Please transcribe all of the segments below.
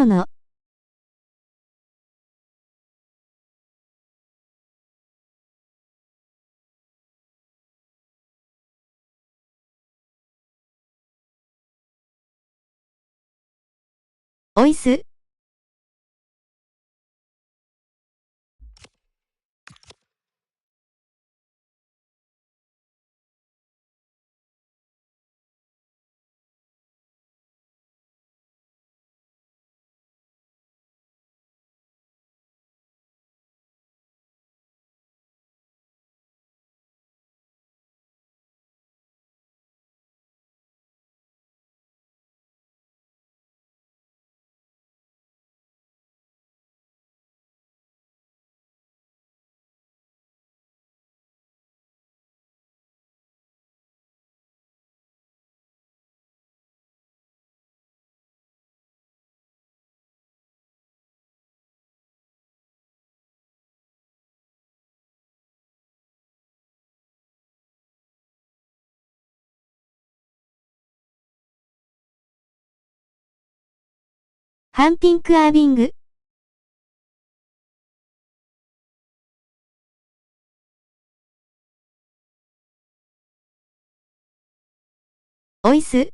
の。おいす。ハンピンクアービング。おいす。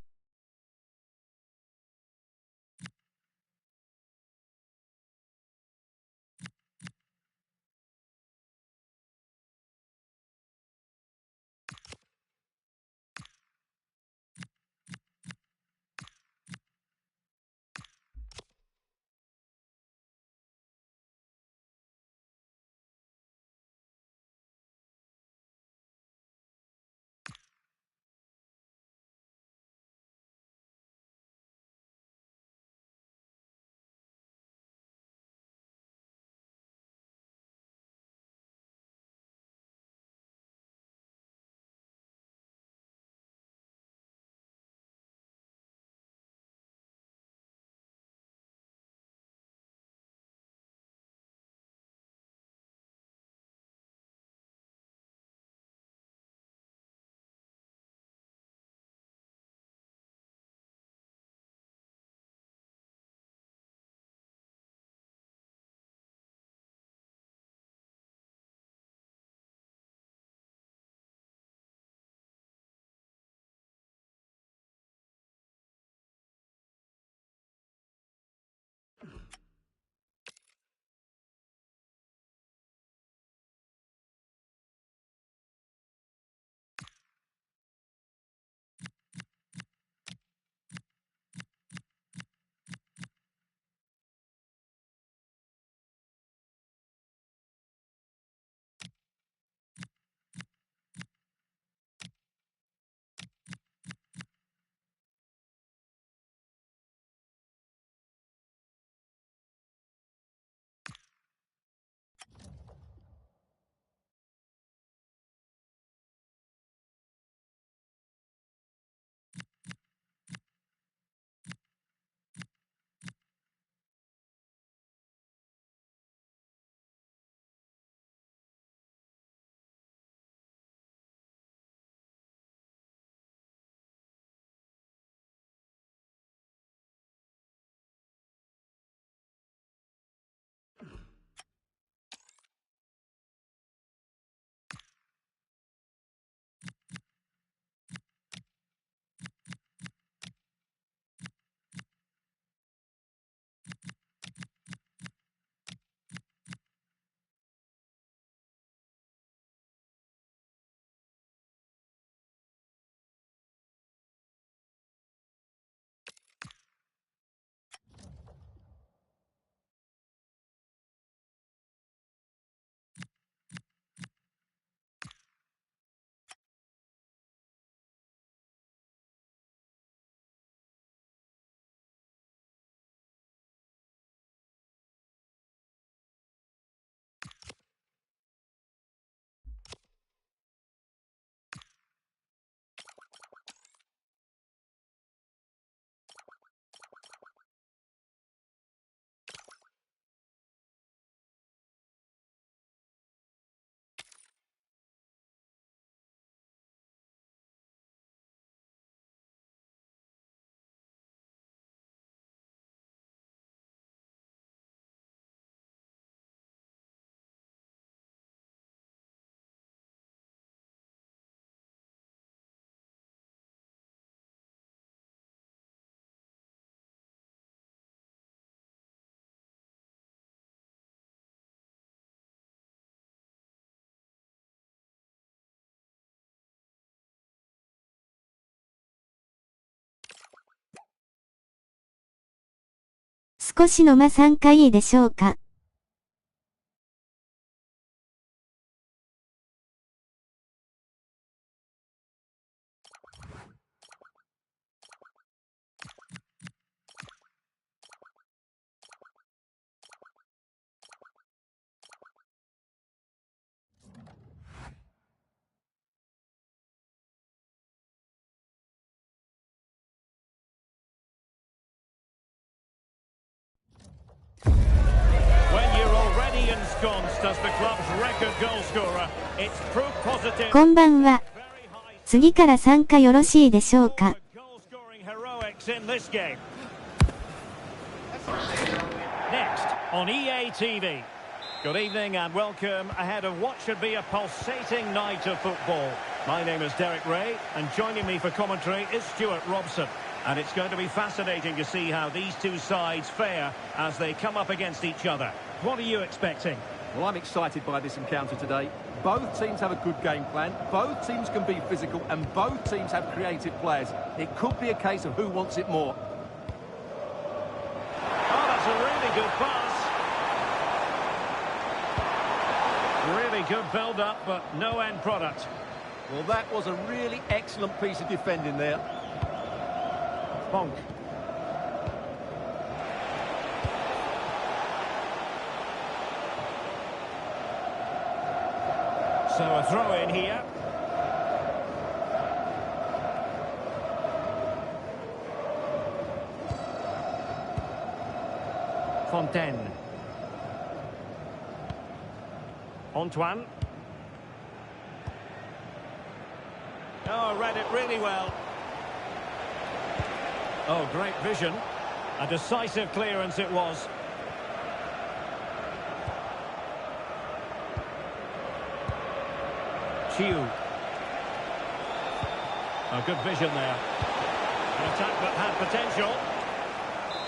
少しの参加いいでしょうか。こんばんは。次から参加よろしいでしょうか。Next on EA TV. Good evening and welcome ahead of what should be a pulsating night of football. My name is Derek Ray and joining me for commentary is Stuart Robson. And it's going to be fascinating to see how these two sides fare as they come up against each other. What are you expecting? Well, I'm excited by this encounter today. Both teams have a good game plan, both teams can be physical, and both teams have creative players. It could be a case of who wants it more. Oh, that's a really good pass. Really good build-up, but no end product. Well, that was a really excellent piece of defending there. Bonk. So a throw in here. Fontaine. Antoine. Oh, read it really well. Oh, great vision. A decisive clearance it was. Chiu. A good vision there. An attack that had potential.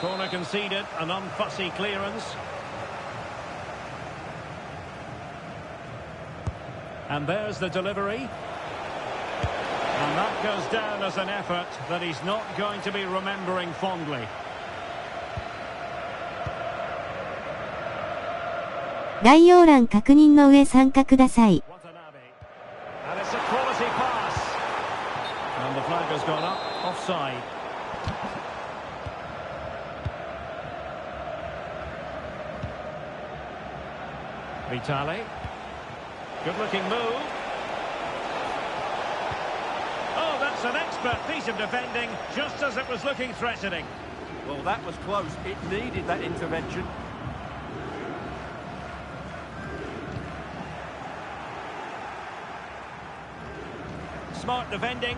Corner conceded, an unfussy clearance. And there's the delivery. And that goes down as an effort that he's not going to be remembering fondly. 概要欄確認の上参加ください。And it's a quality pass. And the flag has gone up, offside. Vitali. Good-looking move. Oh, that's an expert piece of defending, just as it was looking threatening. Well, that was close. It needed that intervention. Smart defending.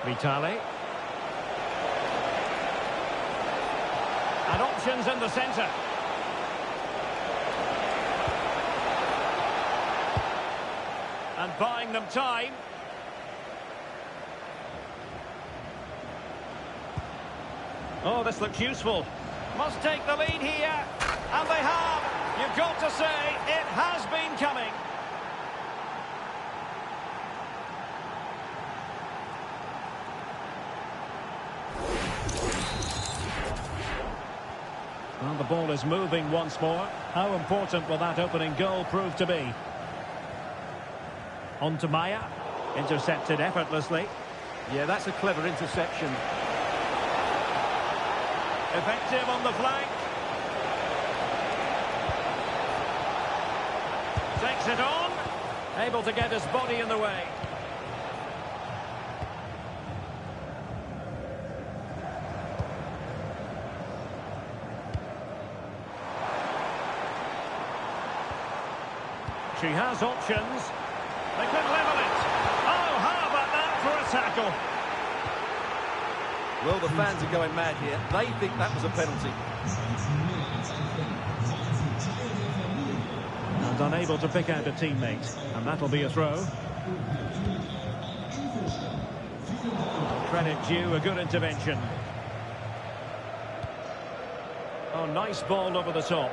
Vitali. And options in the centre. And buying them time. Oh, this looks useful. Must take the lead here. And they have. You've got to say, it has been coming. Well, the ball is moving once more. How important will that opening goal prove to be? On to Maya. Intercepted effortlessly. Yeah, that's a clever interception. Effective on the flank. Takes it on. Able to get his body in the way. She has options. They could level it. Oh, how about that for a tackle? Well, the fans are going mad here. They think that was a penalty. And unable to pick out a teammate. And that'll be a throw. Credit due, a good intervention. Oh, nice ball over the top.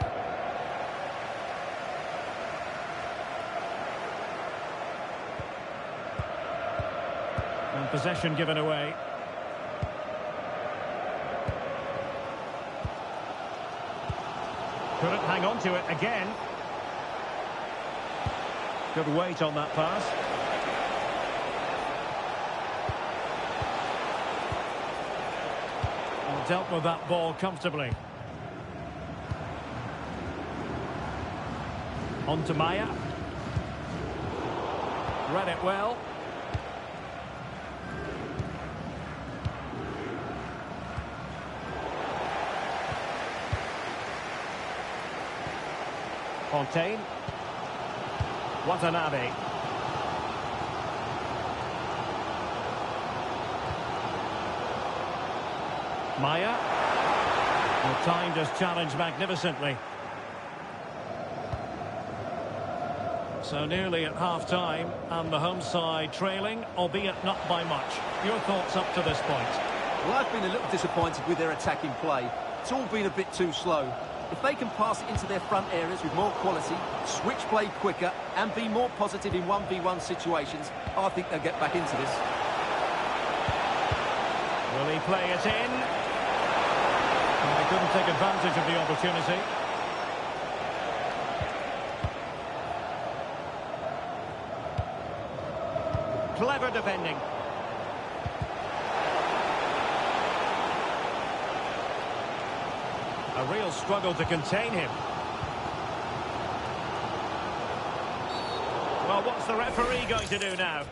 And possession given away. Couldn't hang on to it again. Good weight on that pass. And dealt with that ball comfortably. On to Maya. Read it well. Fontaine. Watanabe. Maya. Well, timed his challenge magnificently. So nearly at half-time, and the home side trailing, albeit not by much. Your thoughts up to this point? Well, I've been a little disappointed with their attacking play. It's all been a bit too slow. If they can pass it into their front areas with more quality, switch play quicker, and be more positive in 1v1 situations, I think they'll get back into this. Will he play it in? And they couldn't take advantage of the opportunity. Clever defending. A real struggle to contain him. Well, what's the referee going to do now?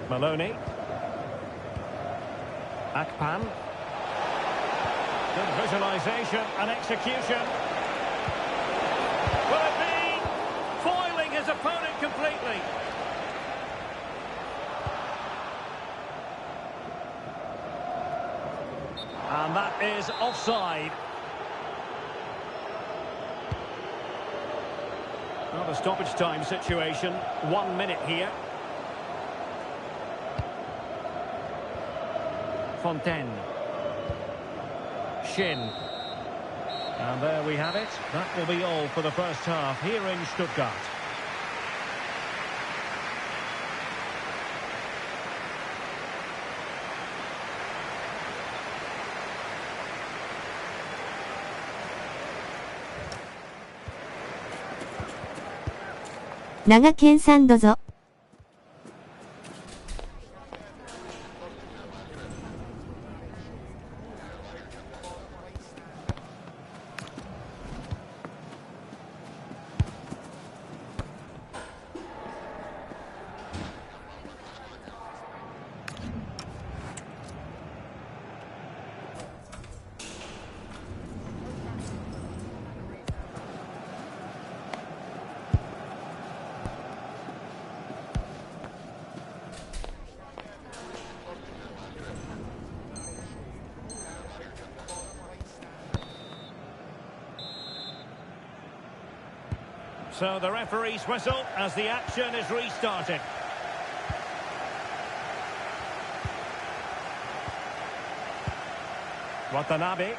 Maloney. Akpan. Good visualisation and execution. Will it be? Foiling his opponent completely. And that is offside. Not a stoppage time situation. 1 minute here. Fontaine. Shin. And there we have it. That will be all for the first half here in Stuttgart.長健さんどぞ。So the referee's whistle as the action is restarted. Watanabe.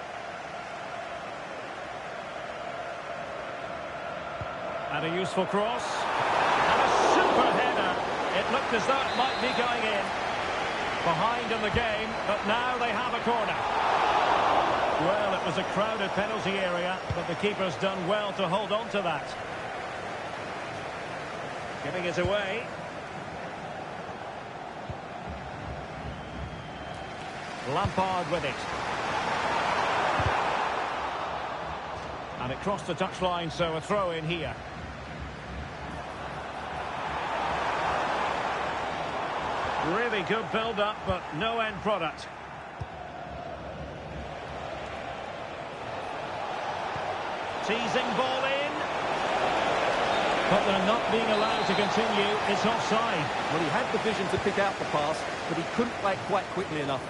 And a useful cross. And a super header. It looked as though it might be going in. Behind in the game, but now they have a corner. Well, it was a crowded penalty area, but the keeper's done well to hold on to that. Giving it away. Lampard with it. And it crossed the touchline, so a throw in here. Really good build-up, but no end product. Teasing ball in. But they're not being allowed to continue. It's offside. Well, he had the vision to pick out the pass, but he couldn't play it quite quickly enough.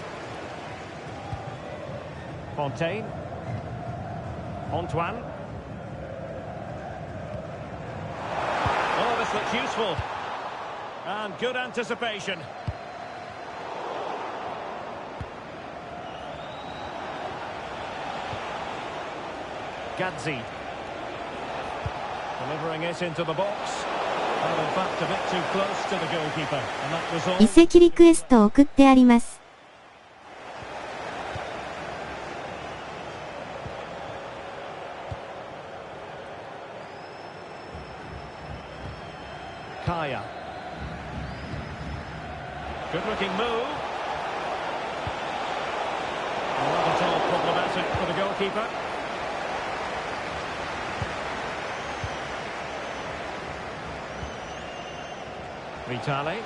Fontaine. Antoine. Oh, this looks useful. And good anticipation. Gadzi. Delivering it into the box. Well, in fact, a bit too close to the goalkeeper. And that was all. 移籍リクエストを送ってあります。Kaya. Good looking move. Not at all problematic for the goalkeeper. Vitali.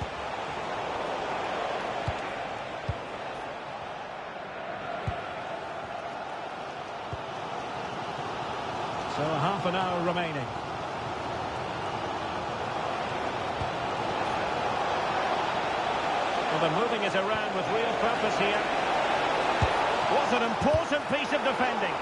So half an hour remaining. Well, they're moving it around with real purpose here. What an important piece of defending.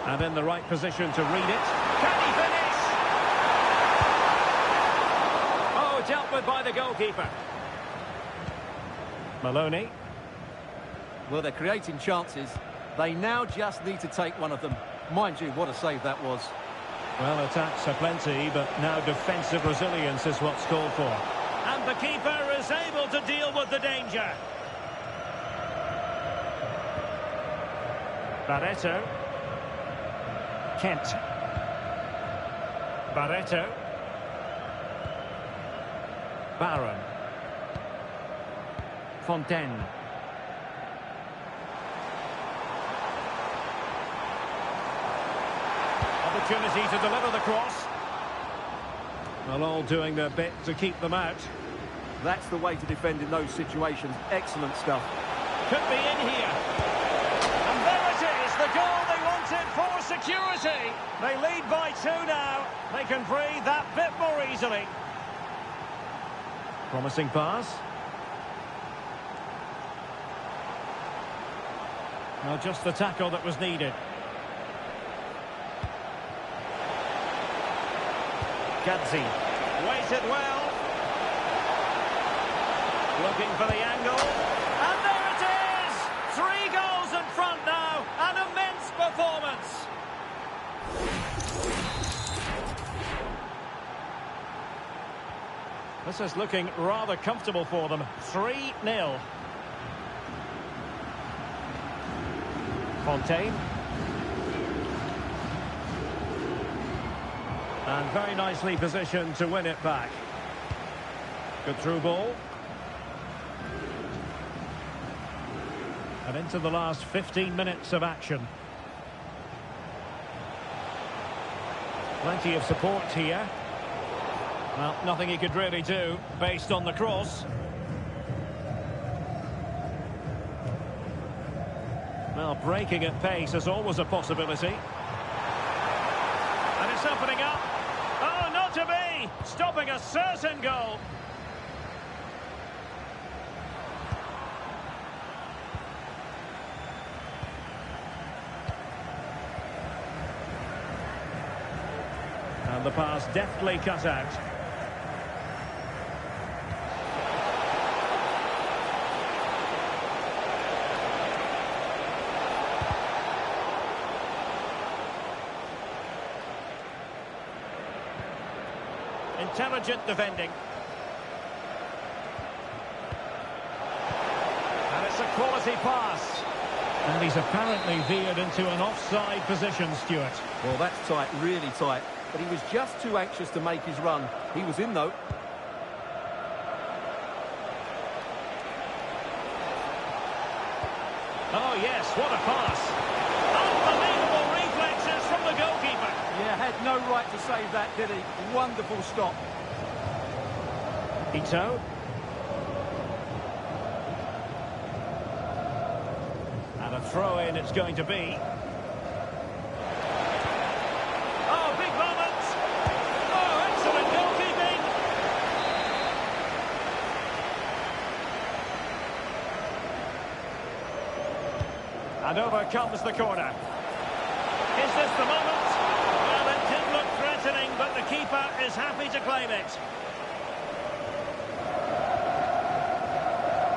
And in the right position to read it. Can he finish? Oh, dealt with by the goalkeeper. Maloney. Well, they're creating chances. They now just need to take one of them. Mind you, what a save that was. Well, attacks are plenty, but now defensive resilience is what's called for. And the keeper is able to deal with the danger. Barreto. Kent. Barreto. Barron. Fontaine. Opportunity to deliver the cross. Well, all doing their bit to keep them out. That's the way to defend in those situations. Excellent stuff. Could be in here. And there it is, the goal they wanted for security. They lead by 2 now. They can breathe that bit more easily. Promising pass. Well, just the tackle that was needed. Gadzi. Waited well. Looking for the angle. And there it is! 3 goals in front now. An immense performance. This is looking rather comfortable for them. 3-0. Fontaine. And very nicely positioned to win it back. Good through ball. And into the last 15 minutes of action. Plenty of support here. Well, nothing he could really do based on the cross. Well, breaking at pace is always a possibility. And it's opening up. Oh, not to be! Stopping a certain goal. And the pass deftly cut out. Intelligent defending. And it's a quality pass. And he's apparently veered into an offside position, Stuart. Well, that's tight, really tight. But he was just too anxious to make his run. He was in, though. Oh, yes, what a pass. Unbelievable reflexes from the goalkeeper. Yeah, had no right to save that, did he? Wonderful stop. Ito. And a throw-in it's going to be. And over comes the corner. Is this the moment? Well, it did look threatening, but the keeper is happy to claim it.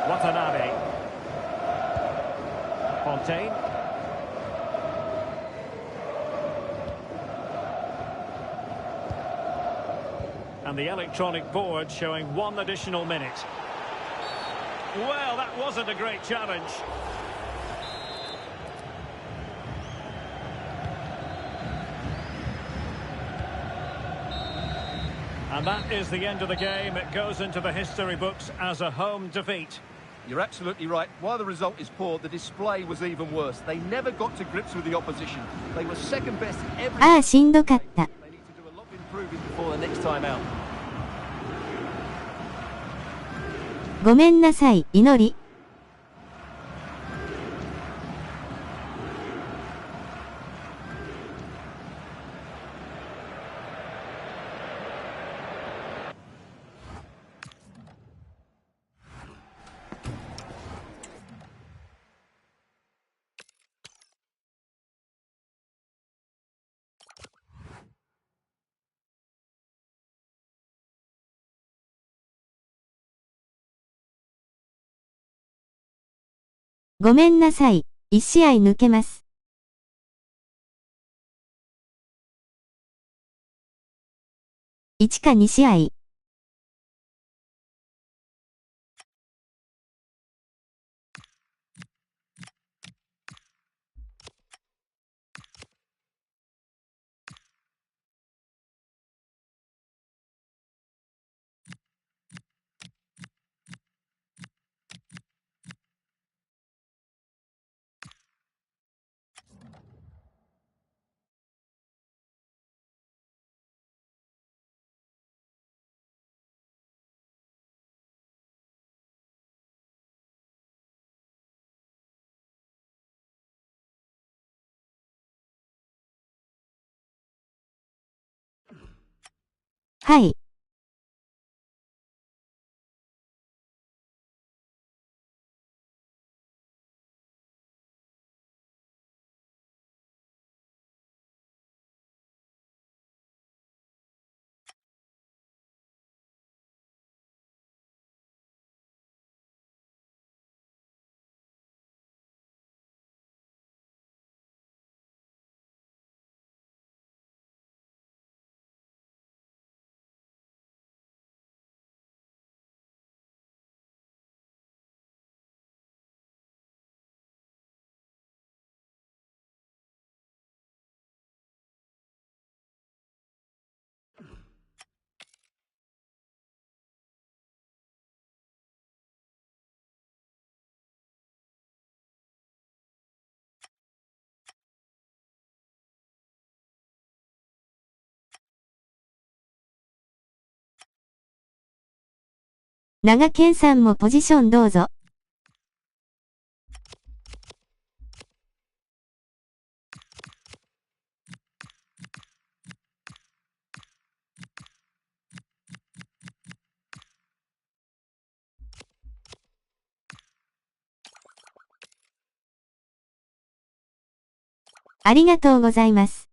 Watanabe. Fontaine. And the electronic board showing 1 additional minute. Well, that wasn't a great challenge. And that is the end of the game. It goes into the history books as a home defeat. You're absolutely right. While the result is poor, the display was even worse. They never got to grips with the opposition. They were second best in every... ああ、しんどかった。They need to do a lot of improving before the next time out. ごめんなさい、祈り。ごめんなさい、1試合抜けます。1か2試合。はい。長健さんもポジションどうぞ。ありがとうございます。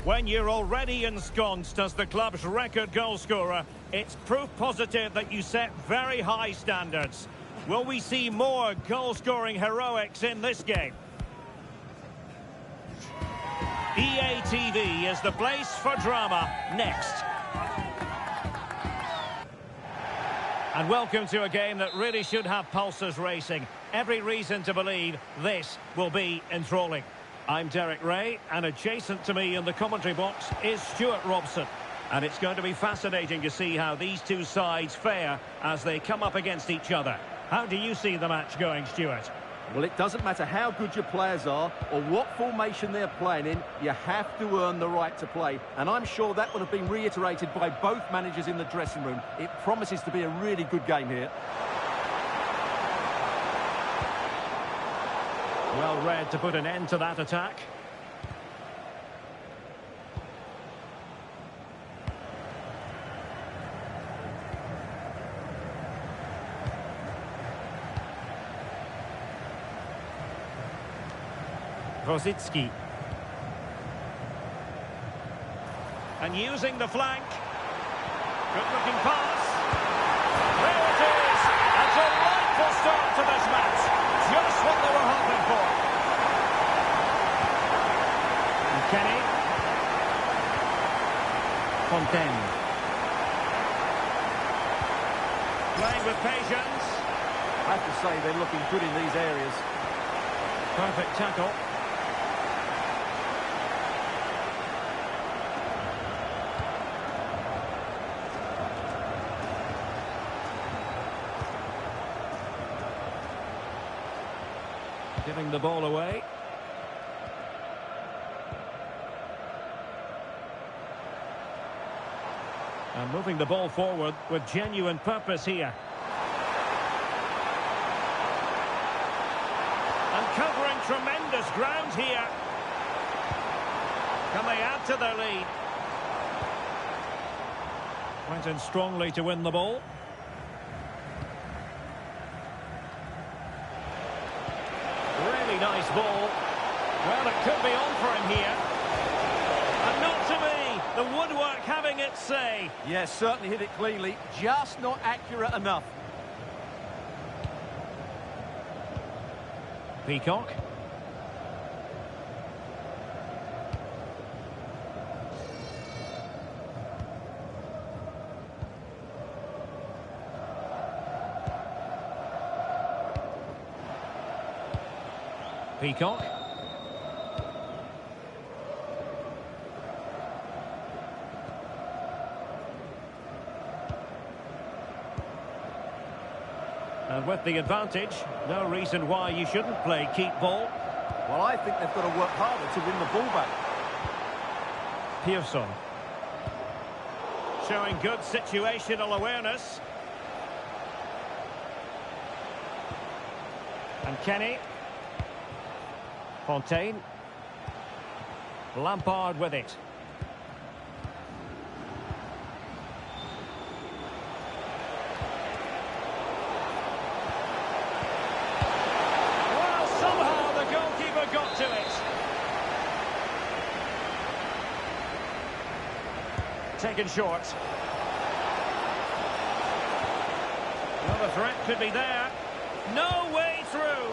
When you're already ensconced as the club's record goal scorer, it's proof positive that you set very high standards. Will we see more goal-scoring heroics in this game? EA TV is the place for drama. Next. And welcome to a game that really should have pulses racing. Every reason to believe this will be enthralling. I'm Derek Ray, and adjacent to me in the commentary box is Stuart Robson. And it's going to be fascinating to see how these two sides fare as they come up against each other. How do you see the match going, Stuart? Well, it doesn't matter how good your players are or what formation they're playing in, you have to earn the right to play. And I'm sure that would have been reiterated by both managers in the dressing room. It promises to be a really good game here. Well read to put an end to that attack. Rosicki. And using the flank. Good looking pass. There it is. A delightful start to this match. Just what they were hoping for. And Kenny. Fontaine. Playing with patience. I have to say they're looking good in these areas. Perfect tackle. Giving the ball away. And moving the ball forward with genuine purpose here. And covering tremendous ground here. Can they add to their lead? Went in strongly to win the ball. Really nice ball. Well, it could be on for him here. And not to be. The woodwork having its say. Yes, certainly hit it cleanly. Just not accurate enough. Peacock. Peacock. And with the advantage, no reason why you shouldn't play keep ball. Well, I think they've got to work harder to win the ball back. Pearson. Showing good situational awareness. And Kenny. Fontaine. Lampard with it. Well, somehow the goalkeeper got to it. Taken short. Well, the threat could be there. No way through.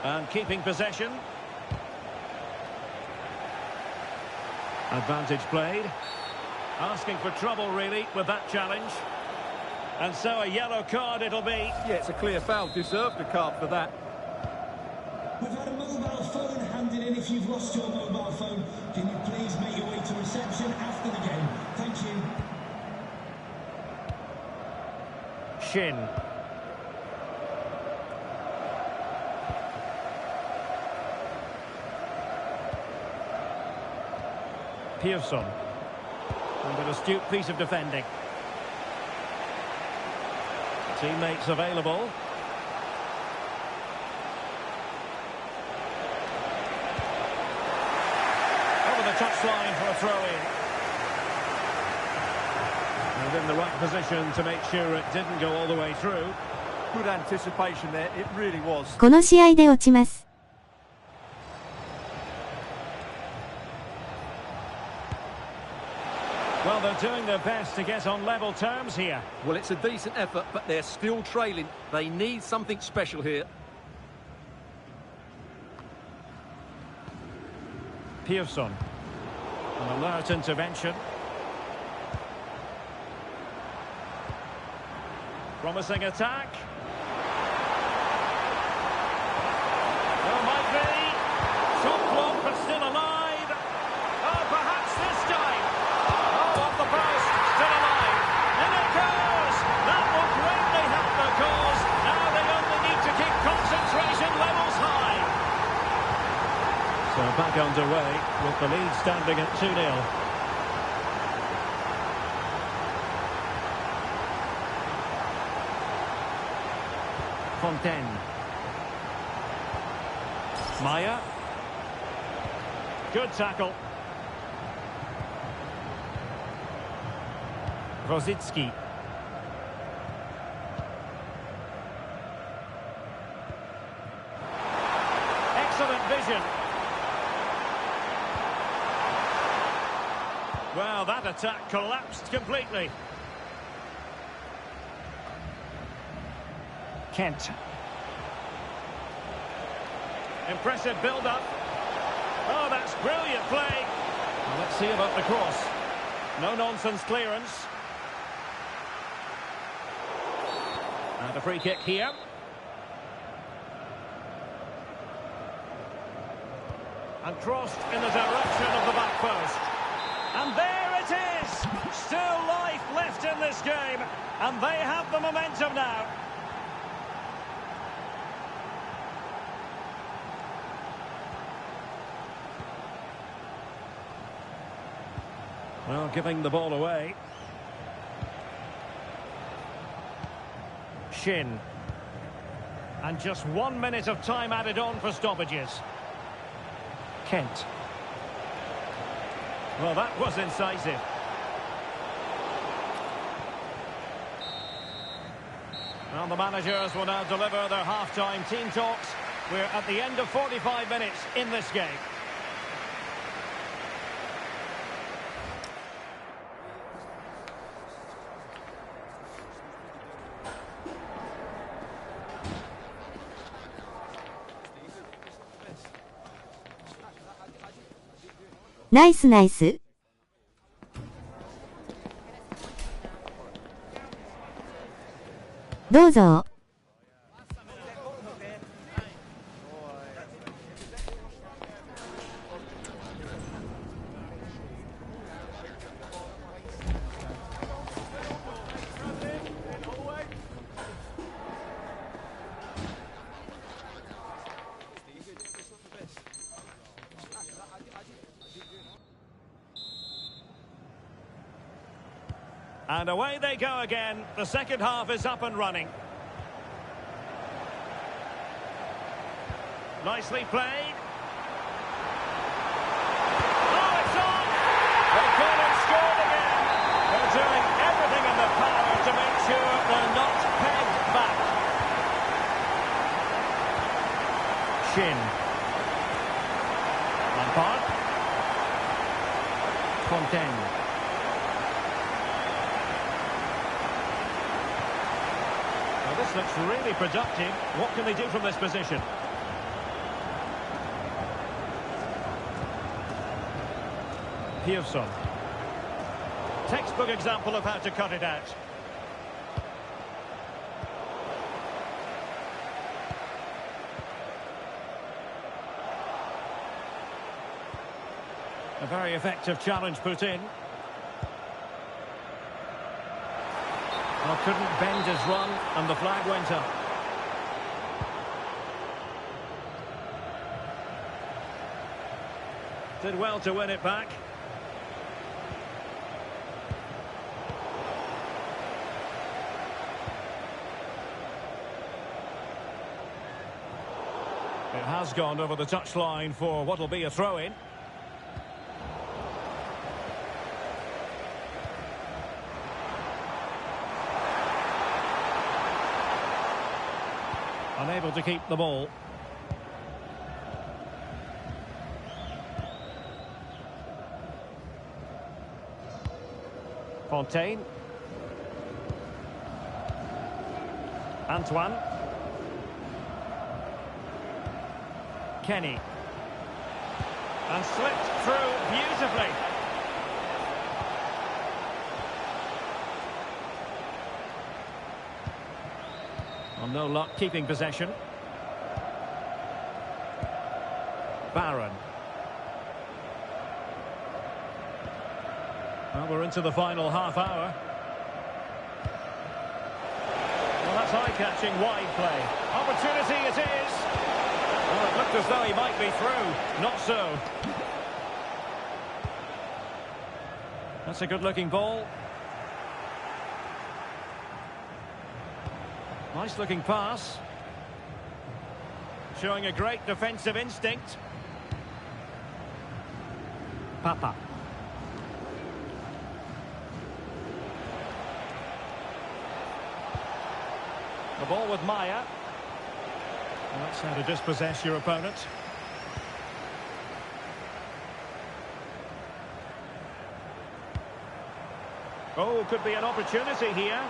And keeping possession. Advantage played. Asking for trouble, really, with that challenge. And so a yellow card it'll be. Yeah, it's a clear foul. Deserved a card for that. We've had a mobile phone handed in. If you've lost your mobile phone, can you please make your way to reception after the game? Thank you. Shin. Pearson. And an astute piece of defending. Teammates available. Over the touchline for a throw-in. And in the right position to make sure it didn't go all the way through. Good anticipation there, it really was. この試合で落ちます。Well, they're doing their best to get on level terms here. Well, it's a decent effort, but they're still trailing. They need something special here. Pearson. An alert intervention. Promising attack. Well, might be. Top block, but still alive. Oh, perhaps this time. Oh, off the post. Still alive. In it goes. That will greatly help the cause. Now they only need to keep concentration levels high. So back underway with the lead standing at 2-0. Fontaine. Maya. Good tackle. Rosicki. Excellent vision. Well, that attack collapsed completely. Kent. Impressive build-up. Oh, that's brilliant play. Well, let's see about the cross. No-nonsense clearance. And a free kick here. And crossed in the direction of the back post. And there it is! Still life left in this game. And they have the momentum now. Well, giving the ball away. Shin. And just 1 minute of time added on for stoppages. Kent. Well, that was incisive. Well, the managers will now deliver their half-time team talks. We're at the end of 45 minutes in this game.ナイスナイス。どうぞ。And away they go again. The second half is up and running. Nicely played. Oh, it's on! They've gone and scored again. They're doing everything in their power to make sure they're not pegged back. Shin. Lampard. Fontaine. This looks really productive. What can they do from this position? Pearson. Textbook example of how to cut it out. A very effective challenge put in. Well, couldn't bend his run, and the flag went up. Did well to win it back. It has gone over the touchline for what will be a throw-in. Unable to keep the ball. Fontaine. Antoine. And slipped through beautifully. Well, no luck keeping possession. Barron. Well, we're into the final half hour. Well, that's eye-catching wide play. Opportunity it is. Well, it looked as though he might be through. Not so. That's a good-looking ball. Nice-looking pass. Showing a great defensive instinct. Papa. The ball with Maya. Well, that's how to dispossess your opponent. Oh, could be an opportunity here.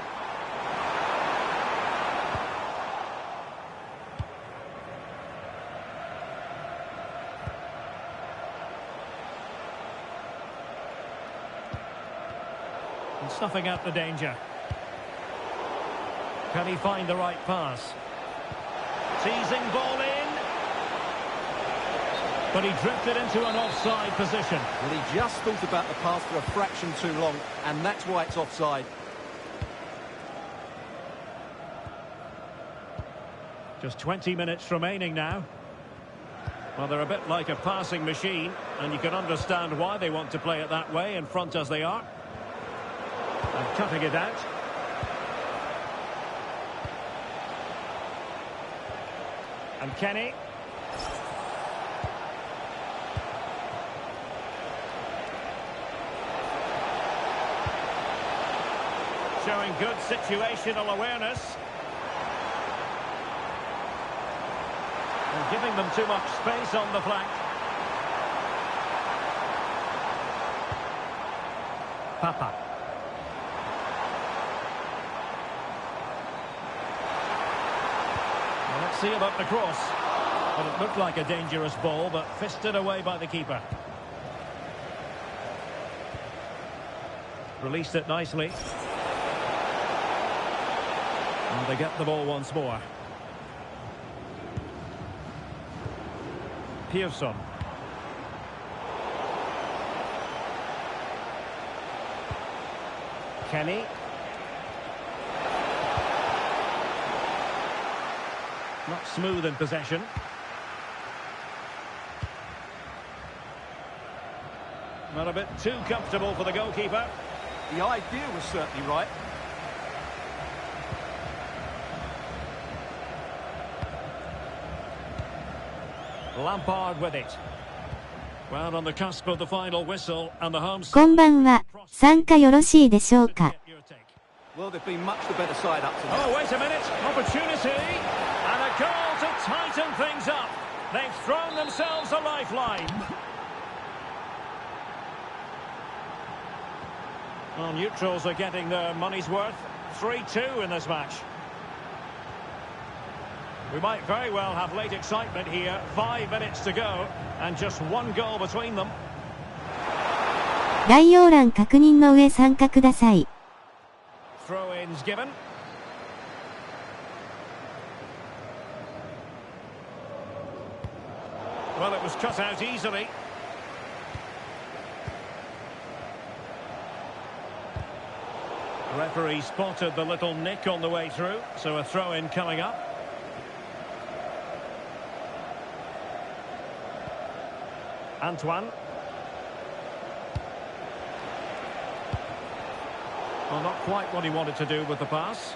And snuffing out the danger. Can he find the right pass? Teasing ball in. But he drifted into an offside position. Well, he just thought about the pass for a fraction too long, and that's why it's offside. Just 20 minutes remaining now. Well, they're a bit like a passing machine, and you can understand why they want to play it that way, in front as they are. And cutting it out. And Kenny. Showing good situational awareness. And giving them too much space on the flank. Papa. Well, let's see about the cross. Well, it looked like a dangerous ball, but fisted away by the keeper. Released it nicely. And they get the ball once more. Pearson. Kenny. Not smooth in possession. Not a bit too comfortable for the goalkeeper. The idea was certainly right. Lampard with it. Well, on the cusp of the final whistle and the home. こんばんは。参加よろしいでしょうか。 Well, they've been much the better side up to now. Oh, wait a minute. Opportunity. And a goal to tighten things up. They've thrown themselves a lifeline. Well, neutrals are getting their money's worth. 3-2 in this match. We might very well have late excitement here. 5 minutes to go, and just one goal between them. 概要欄確認の上参加ください。Throw-ins given. Well, it was cut out easily. Referee spotted the little nick on the way through, so a throw-in coming up. Antoine. Well, not quite what he wanted to do with the pass.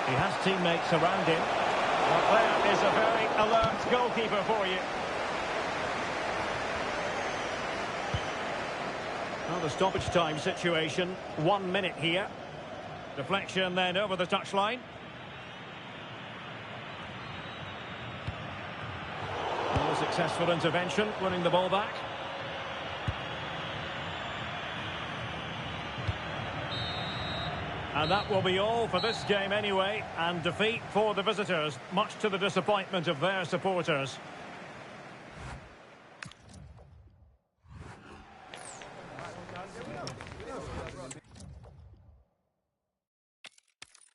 He has teammates around him. Well, there is a very alert goalkeeper for you. Well, the stoppage time situation, 1 minute here. Deflection then over the touchline. Well, a successful intervention, winning the ball back. And that will be all for this game anyway, and defeat for the visitors, much to the disappointment of their supporters.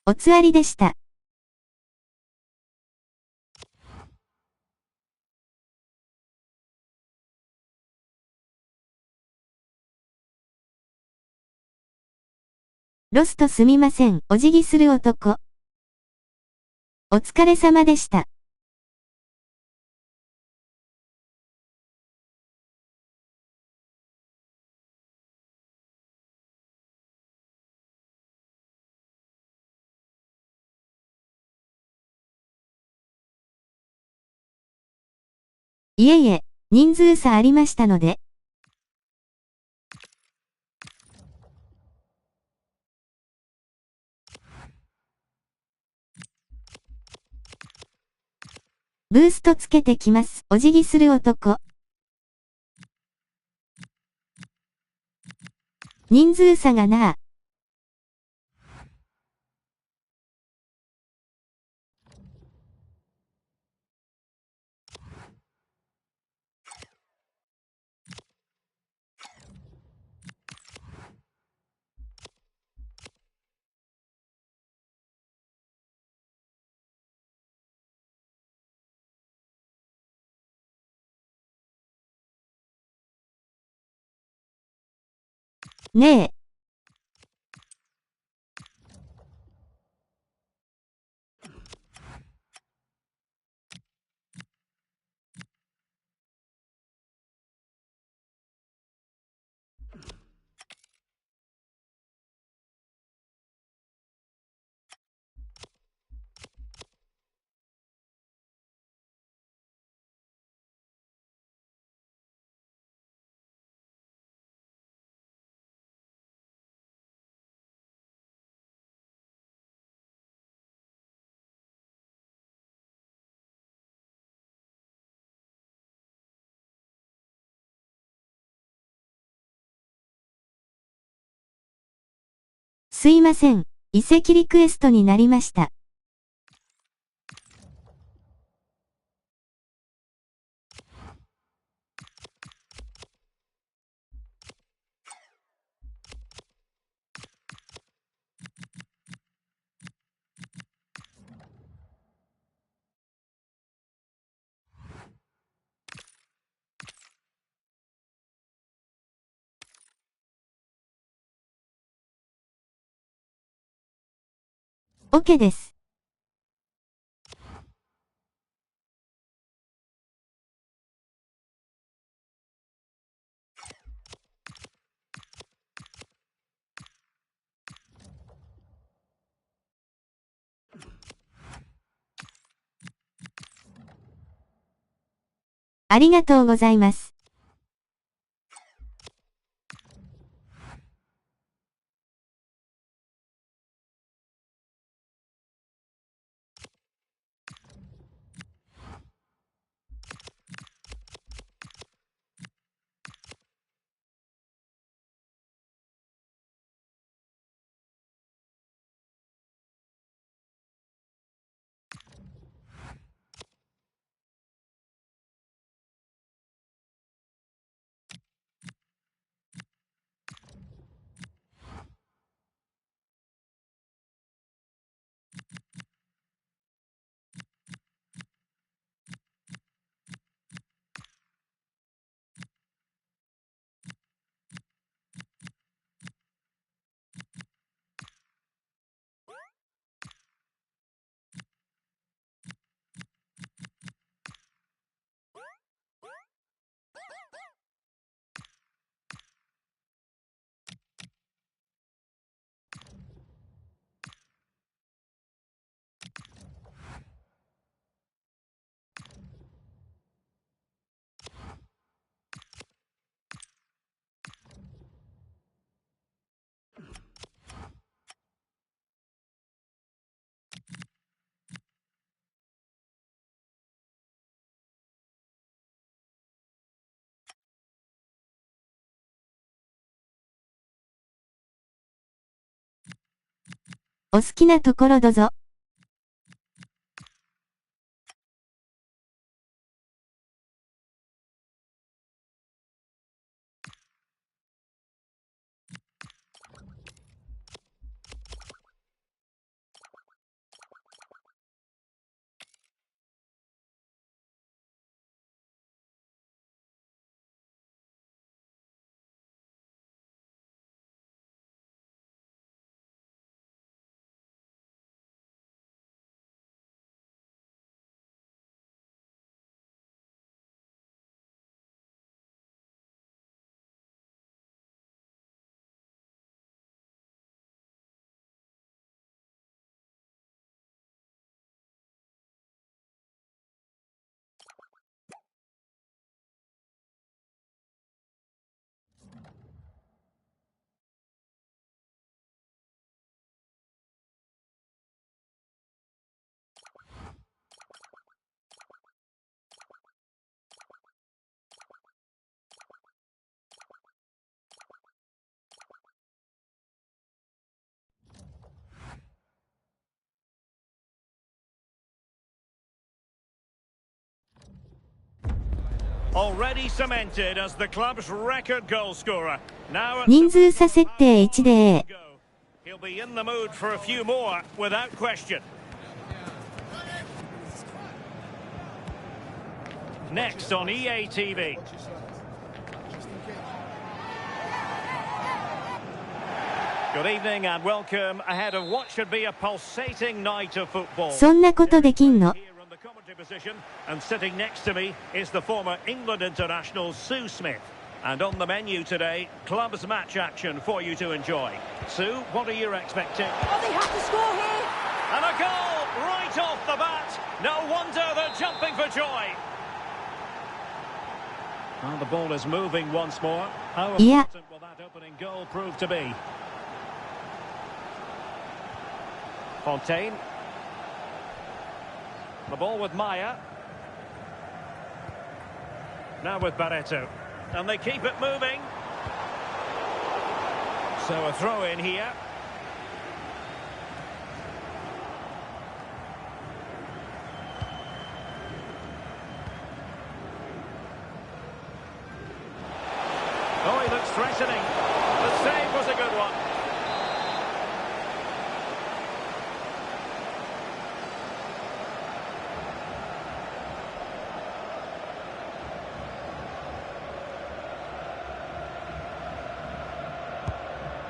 おつわりでした。ロストすみません。お辞儀する男。お疲れ様でした。いえいえ、人数差ありましたので。ブーストつけてきます。お辞儀する男。人数差がなあ。ねえ。すいません。移籍リクエストになりました。OK です。ありがとうございます。お好きなところどうぞ。Already cemented as the club's record goal scorer. Now at 人数差設定1で He'll be in the mood for a few more without question. Next on EA TV. Good evening and welcome ahead of what should be a pulsating night of football. そんなことできんの。 Here on the commentary position, and sitting next to me is the former England international Sue Smith. And on the menu today, clubs match action for you to enjoy. Sue, what are you expecting? Oh, they have to score here! And a goal right off the bat. No wonder they're jumping for joy. And the ball is moving once more. How Yeah. important will that opening goal prove to be? Fontaine. The ball with Maya. Now with Barreto. And they keep it moving. So a throw in here. Oh, he looks threatening. The save was a good one.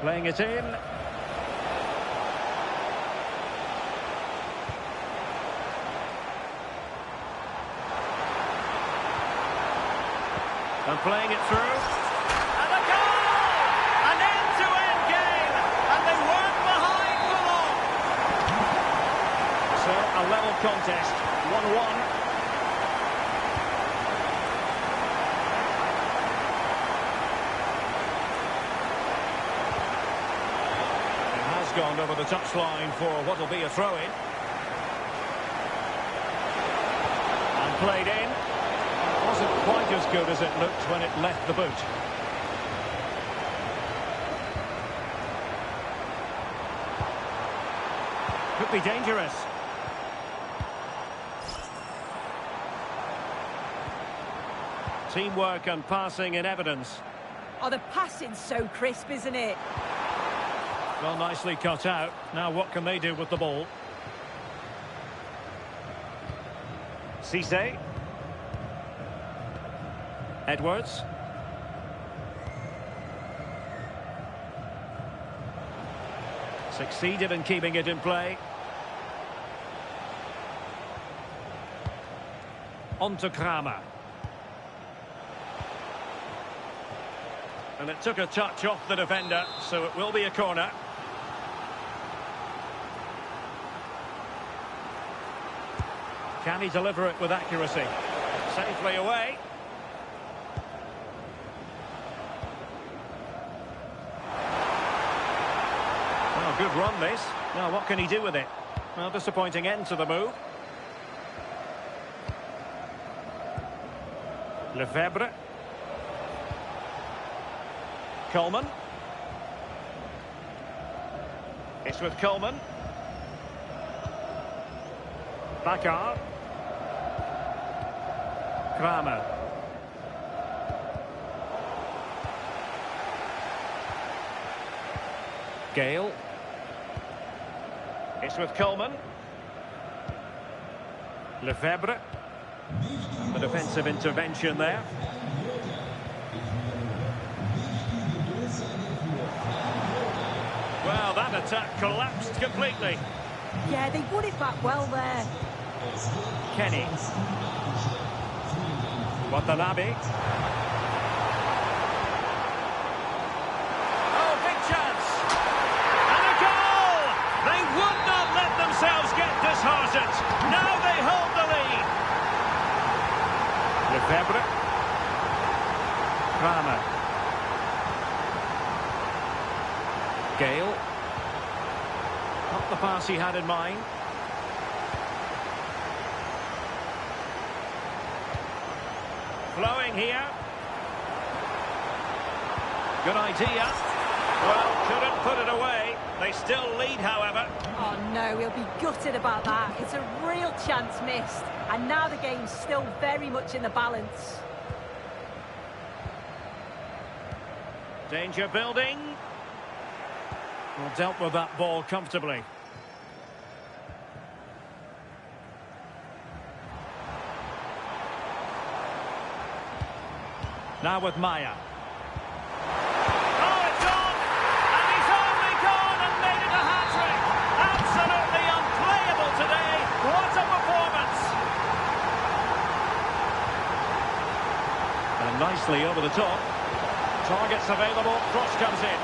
Playing it in. And playing it through. And a goal! An end-to-end game! And they weren't behind for long. So, a level contest. 1-1. Gone over the touchline for what will be a throw-in. And played in. Wasn't quite as good as it looked when it left the boot. Could be dangerous. Teamwork and passing in evidence. Oh, the passing's so crisp, isn't it? Well, nicely cut out. Now what can they do with the ball? Cisse. Edwards. Succeeded in keeping it in play. On to Kramer. And it took a touch off the defender, so it will be a corner. Can he deliver it with accuracy? Safely away. Well, good run this. Now what can he do with it? Well, disappointing end to the move. Lefebvre. Coleman. It's with Coleman. Bakar. Kramer. Gale. It's with Coleman. Lefebvre. The defensive intervention there. Well, that attack collapsed completely. Yeah, they won it back well there. Kenny. Watanabe. Oh, big chance. And a goal! They would not let themselves get disheartened. Now they hold the lead. Lefebvre. Kramer. Gale. Not the pass he had in mind. Flowing here. Good idea. Well, couldn't put it away. They still lead, however. Oh no, he'll be gutted about that. It's a real chance missed. And now the game's still very much in the balance. Danger building. Well, dealt with that ball comfortably. Now with Maya. Oh, it's on! And he's only gone and made it a hat-trick! Absolutely unplayable today! What a performance! And nicely over the top. Targets available, cross comes in.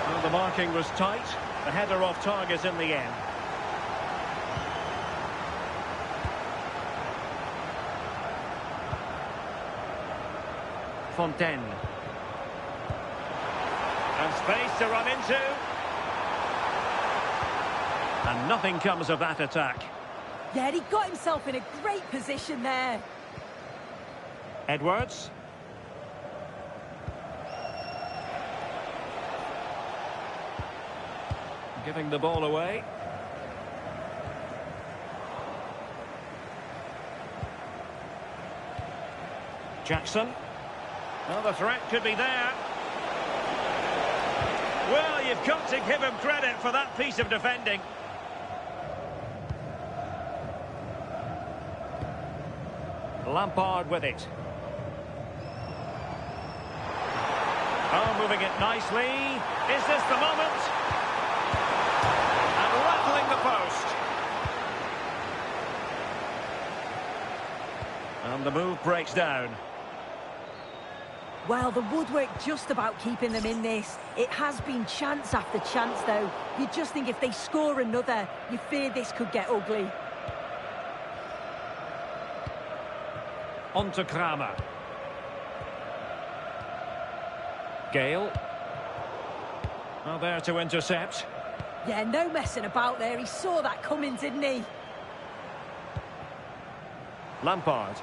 Well, the marking was tight. The header off target in the end. Fontaine. And space to run into. And nothing comes of that attack. Yeah, he got himself in a great position there. Edwards. Giving the ball away. Jackson. Well, the threat could be there. Well, you've got to give him credit for that piece of defending. Lampard with it. Oh, moving it nicely. Is this the moment? And rattling the post. And the move breaks down. Well, the woodwork just about keeping them in this. It has been chance after chance, though. You just think if they score another, you fear this could get ugly. On to Kramer. Gale. Well, there to intercept. Yeah, no messing about there. He saw that coming, didn't he? Lampard.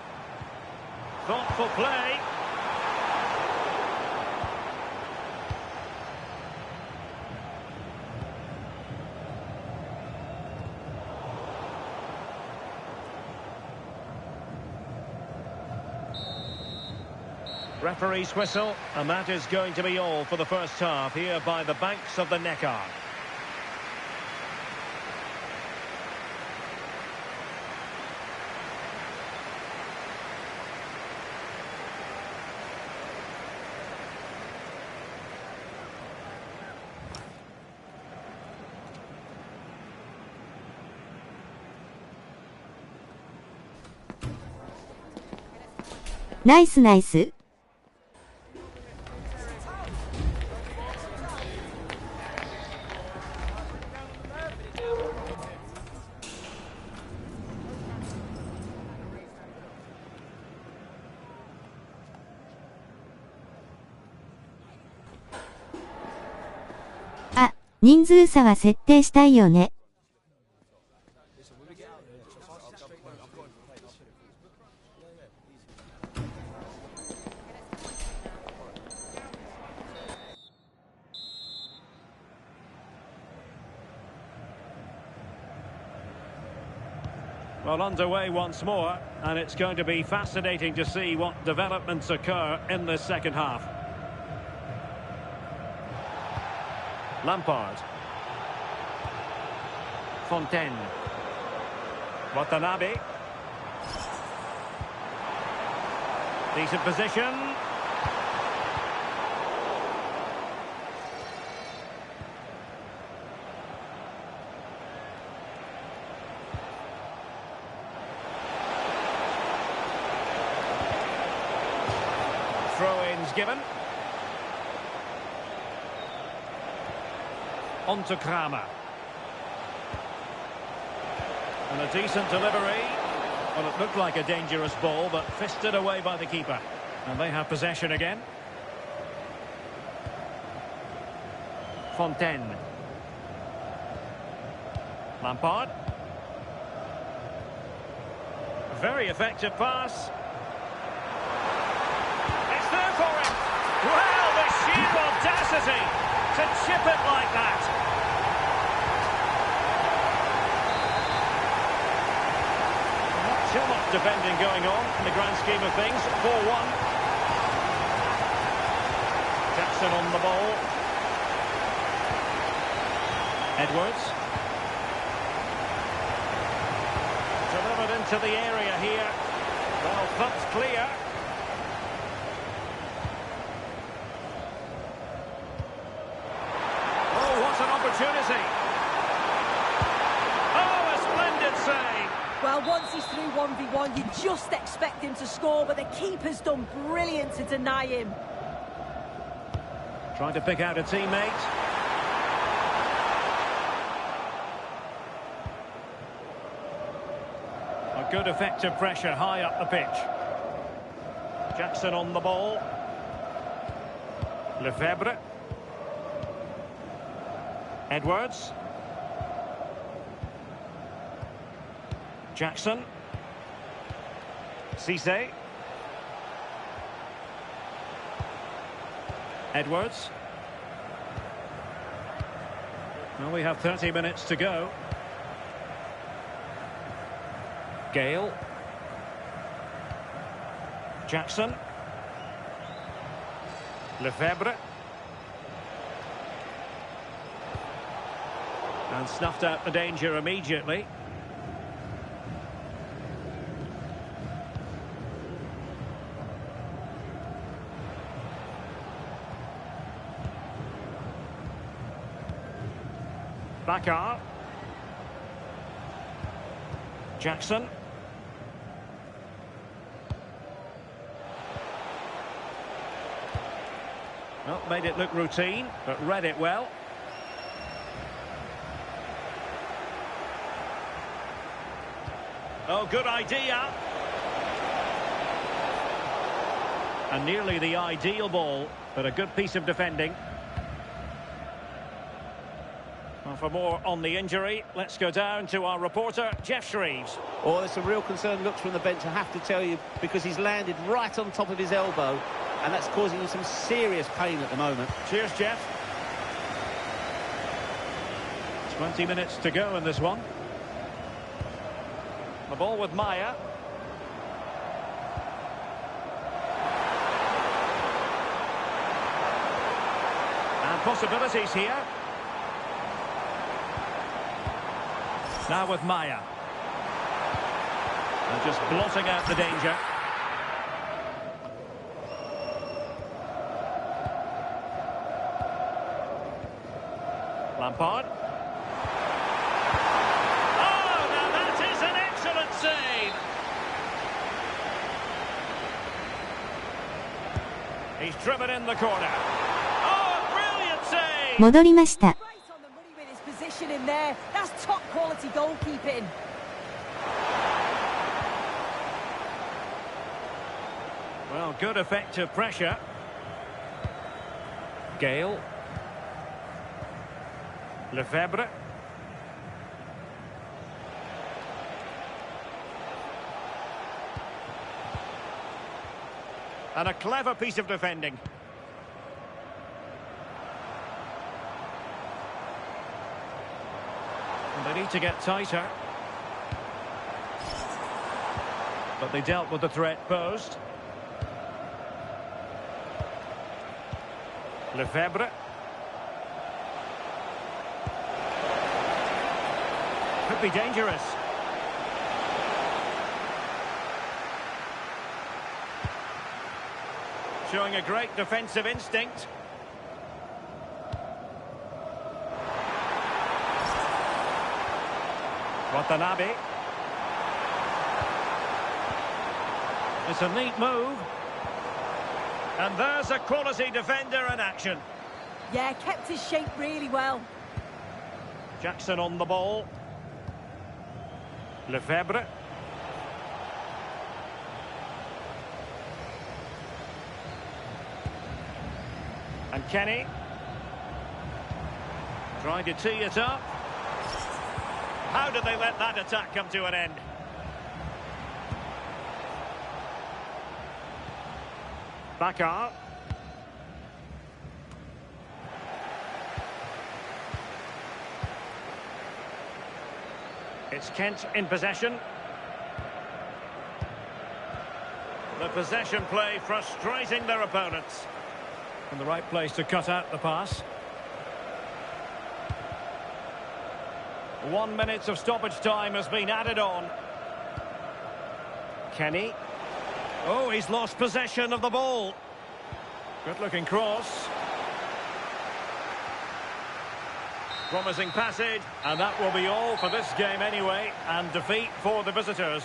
Thoughtful play. Referee's whistle, and that is going to be all for the first half here by the banks of the Neckar. Nice, nice.あ、人数差は設定したいよね。Well, underway once more, and it's going to be fascinating to see what developments occur in this second half. Lampard. Fontaine. Watanabe. Decent position. Throw-ins given. On to Kramer. And a decent delivery. Well, it looked like a dangerous ball, but fisted away by the keeper. And they have possession again. Fontaine. Lampard. Very effective pass. It's there for him. Well, the sheer audacity to chip it like that. Not too much defending going on in the grand scheme of things. 4-1. Jackson on the ball. Edwards. Delivered into the area here. Well, that's clear. Oh, what an opportunity. Oh, a splendid save. Well, once he's through 1v1, you just expect him to score, but the keeper's done brilliant to deny him. Trying to pick out a teammate. A good effective pressure high up the pitch. Jackson on the ball. Lefebvre. Edwards. Jackson. Cisse. Edwards. Well, we have 30 minutes to go. Gale. Jackson. Lefebvre. And snuffed out the danger immediately. Bakar. Jackson. Well, made it look routine, but read it well. Oh, good idea. And nearly the ideal ball, but a good piece of defending. Well, for more on the injury, let's go down to our reporter, Jeff Shreves. Oh, there's some real concern looks from the bench, I have to tell you, because he's landed right on top of his elbow, and that's causing him some serious pain at the moment. Cheers, Jeff. 20 minutes to go in this one. The ball with Maya. And possibilities here. Now with Maya. And just blotting out the danger. Lampard. Oh, now that is an excellent save. He's driven in the corner. Oh, a brilliant save. 戻りました。 Right on the money with his position in there. That's top quality goalkeeping. Well, good effective pressure. Gale. Lefebvre. And a clever piece of defending. And they need to get tighter. But they dealt with the threat posed. Lefebvre. Could be dangerous. Showing a great defensive instinct. Watanabe. It's a neat move. And there's a quality defender in action. Yeah, kept his shape really well. Jackson on the ball. Lefebvre. And Kenny. Trying to tee it up. How did they let that attack come to an end? Bakar. It's Kent in possession. The possession play frustrating their opponents. In the right place to cut out the pass. 1 minute of stoppage time has been added on. Kenny. Oh, he's lost possession of the ball. Good-looking cross. Promising passage, and that will be all for this game anyway, and defeat for the visitors.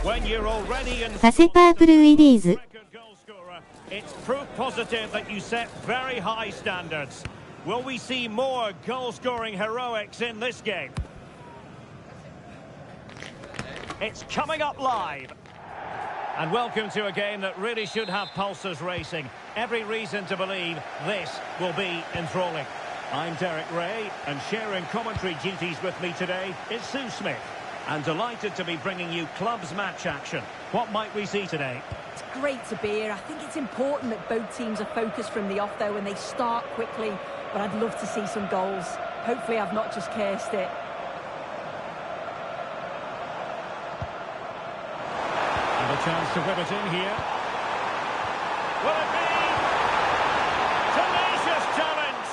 When you're already in パセパープルウィディーズ it's proof positive that you set very high standards. Will we see more goal-scoring heroics in this game? It's coming up live. And welcome to a game that really should have pulses racing. Every reason to believe this will be enthralling. I'm Derek Ray, and sharing commentary duties with me today is Sue Smith. And delighted to be bringing you clubs match action. What might we see today? It's great to be here. I think it's important that both teams are focused from the off, though, and they start quickly. But I'd love to see some goals. Hopefully I've not just cursed it. And a chance to whip it in here. Will it be? Tenacious challenge!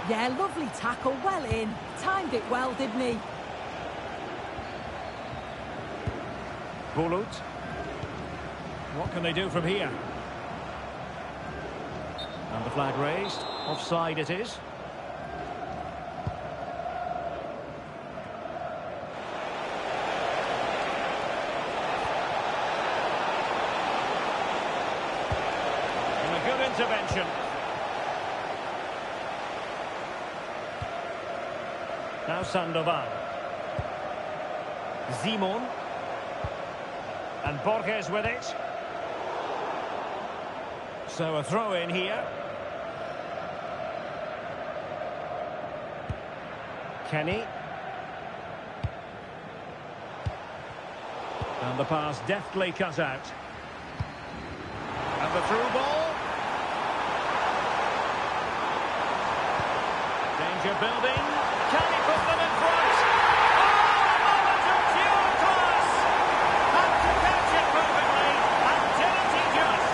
Yeah, lovely tackle, well in. Timed it well, didn't he? Bulut. What can they do from here? And the flag raised. Offside it is. intervention. Now Sandoval. Simon. And Borges with it. So a throw in here. Kenny. And the pass deftly cut out. And the through ball. Danger building. Can he put them in front? Oh, a moment of pure class! Had to catch it perfectly, and didn't he just?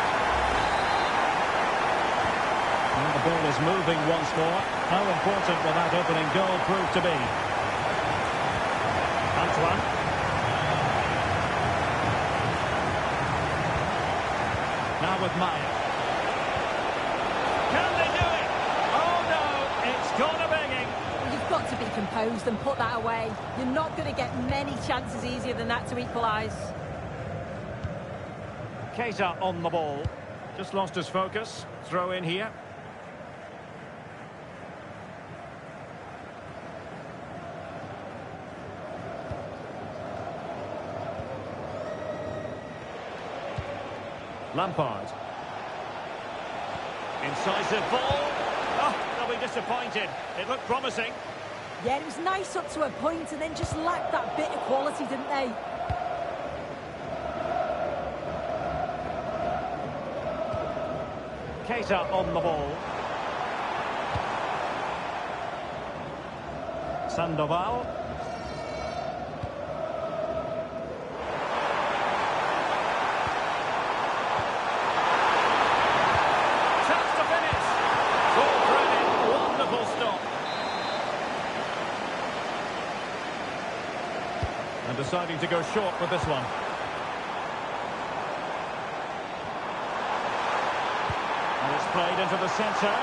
And the ball is moving once more. How important will that opening goal prove to be? Antoine. Now with Maya. Can they do it? Oh no, it's gone a begging. Well, you've got to be composed and put that away. You're not going to get many chances easier than that to equalise. Keita on the ball. Just lost his focus. Throw in here. Lampard. Incisive ball. Oh, they'll be disappointed. It looked promising. Yeah, it was nice up to a point and then just lacked that bit of quality, didn't they? Keita on the ball. Sandoval. And deciding to go short with this one. And it's played into the centre.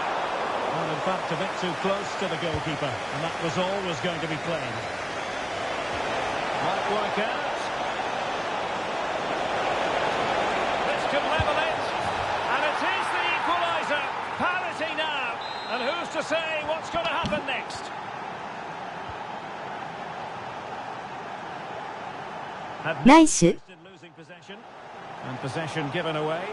Well, in fact, a bit too close to the goalkeeper. And that was always going to be played. Might work out. This could level it. And it is the equaliser. Parity now. And who's to say what's going to happen next? Nice. Losing possession. And possession given away.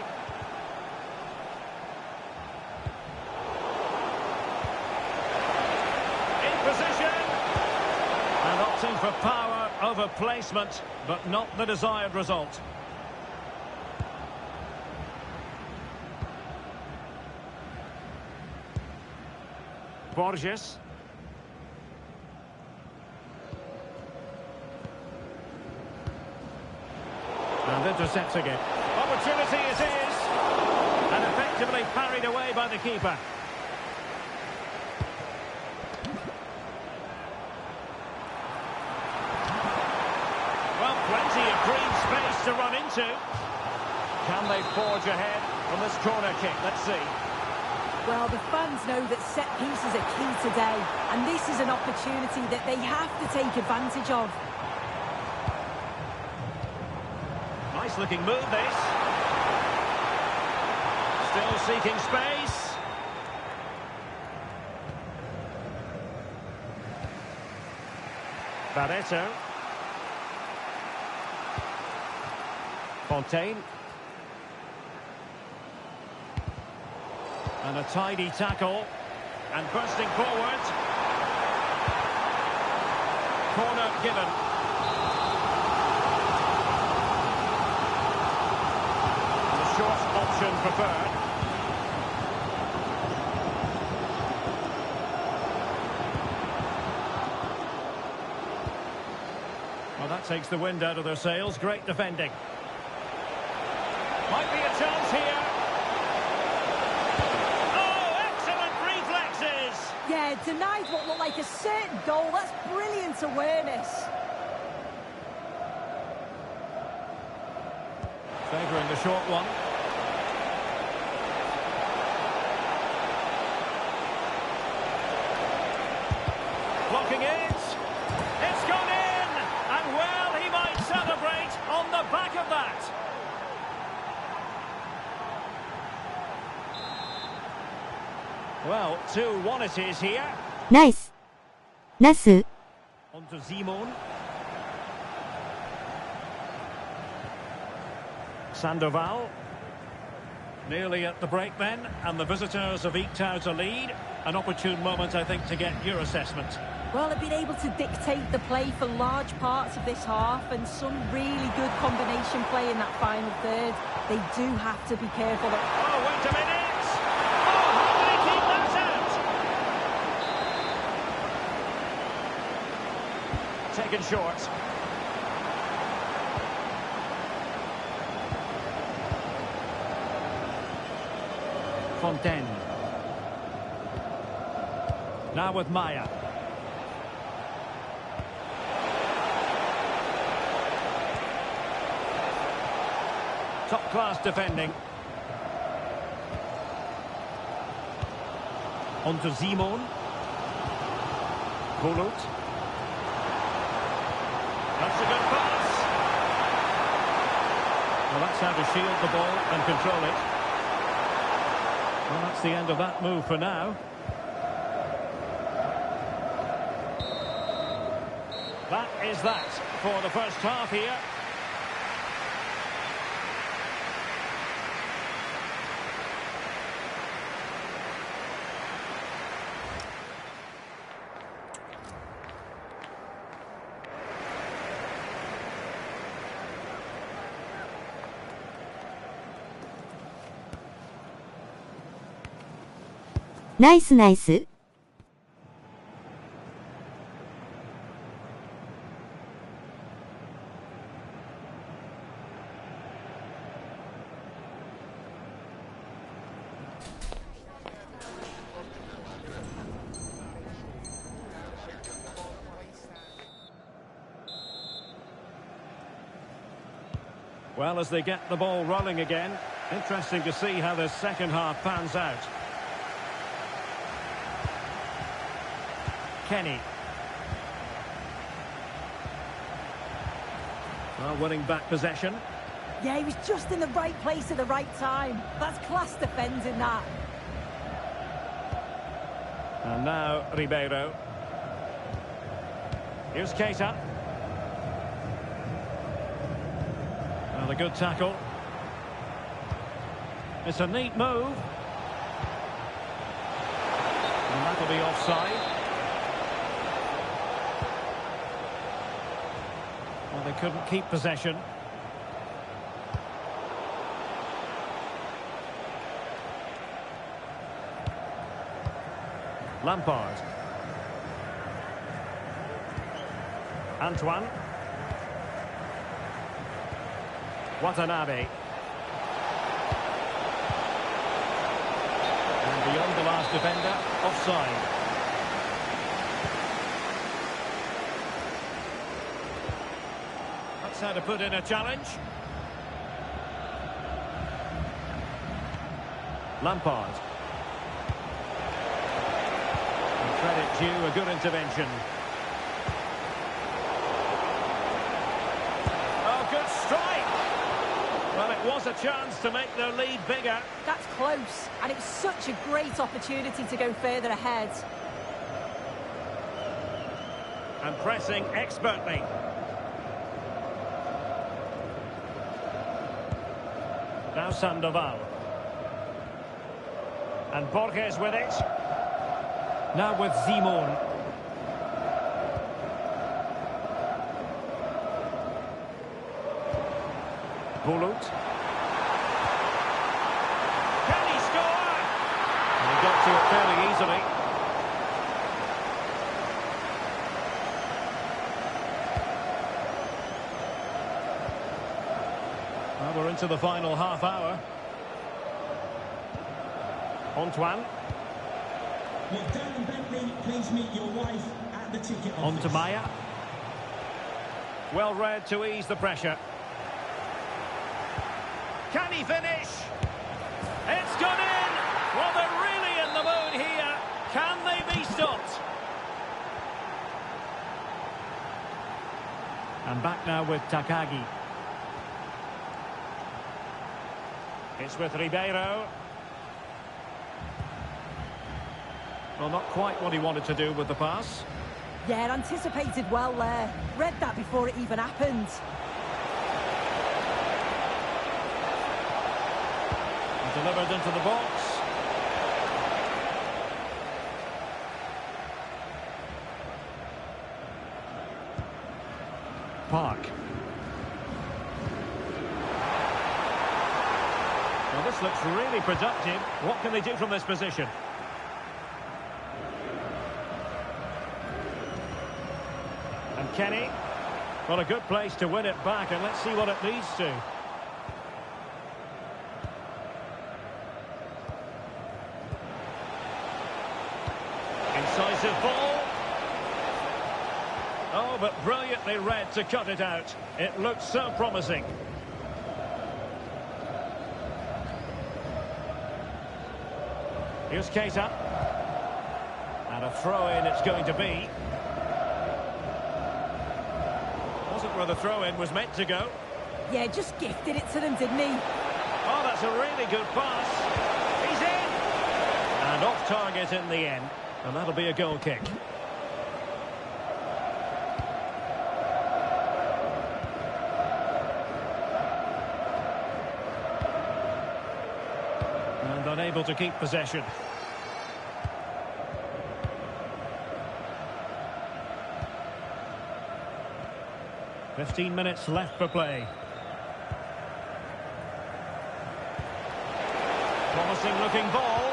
In position. And opting for power over placement, but not the desired result. Borges. And intercepting it. Opportunity it is. And effectively parried away by the keeper. Well, plenty of green space to run into. Can they forge ahead from this corner kick? Let's see. Well, the fans know that set pieces are key today. And this is an opportunity that they have to take advantage of. Nice looking move, this. Still seeking space. Barreto. Fontaine. And a tidy tackle. And bursting forward. Corner given. Short option preferred. Well, that takes the wind out of their sails. Great defending. Might be a chance here. Oh, excellent reflexes! Yeah, denied what looked like a certain goal. That's brilliant awareness. Favouring the short one. Blocking it. It's gone in. And well, he might celebrate on the back of that. Well, 2-1 it is here. ナイス。ナス。On to Simon. Sandoval. Nearly at the break then, and the visitors have eked out a lead. An opportune moment, I think, to get your assessment. Well, they've been able to dictate the play for large parts of this half, and some really good combination play in that final third. They do have to be careful. Oh, wait a minute! Oh, how did he keep that out? Taken short. Fontaine. Now with Maya. Top-class defending. On to Simon. Bulut. That's a good pass. Well, that's how to shield the ball and control it. Well, that's the end of that move for now. That is that for the first half here.ナイスナイス。Well, as they get the ball rolling again, interesting to see how the second half pans out. Kenny. Well, winning back possession. Yeah, he was just in the right place at the right time. That's class defending, that. And now Ribeiro. Here's Keita. Well, a good tackle. It's a neat move. And that'll be offside. Well, they couldn't keep possession. Lampard. Antoine. Watanabe. And beyond the last defender, offside. That's how to put in a challenge. Lampard. And credit due, a good intervention. Oh, good strike! Well, it was a chance to make their lead bigger. That's close, and it's such a great opportunity to go further ahead. And pressing expertly. Now Sandoval. And Borges with it. Now with Simon. Bulut. Can he score? And he got to it fairly easily. Well, we're into the final half hour. Antoine. Well, Dan Bentley, please meet your wife at the ticket office. On to Maya. Well read to ease the pressure. Can he finish? It's gone in! Well, they're really in the mood here. Can they be stopped? And back now with Takagi. It's with Ribeiro. Well, not quite what he wanted to do with the pass. Yeah, anticipated well there. Read that before it even happened. Delivered into the box. Park. Well, this looks really productive. What can they do from this position? And Kenny. Well, a good place to win it back, and let's see what it leads to. Incisive ball. Oh, but brilliantly read to cut it out. It looked so promising. Here's Keita. And a throw-in it's going to be. Wasn't where the throw-in was meant to go. Yeah, just gifted it to them, didn't he? Oh, that's a really good pass. He's in! And off target in the end. And that'll be a goal kick. And unable to keep possession. "15 minutes left for play. Promising looking ball.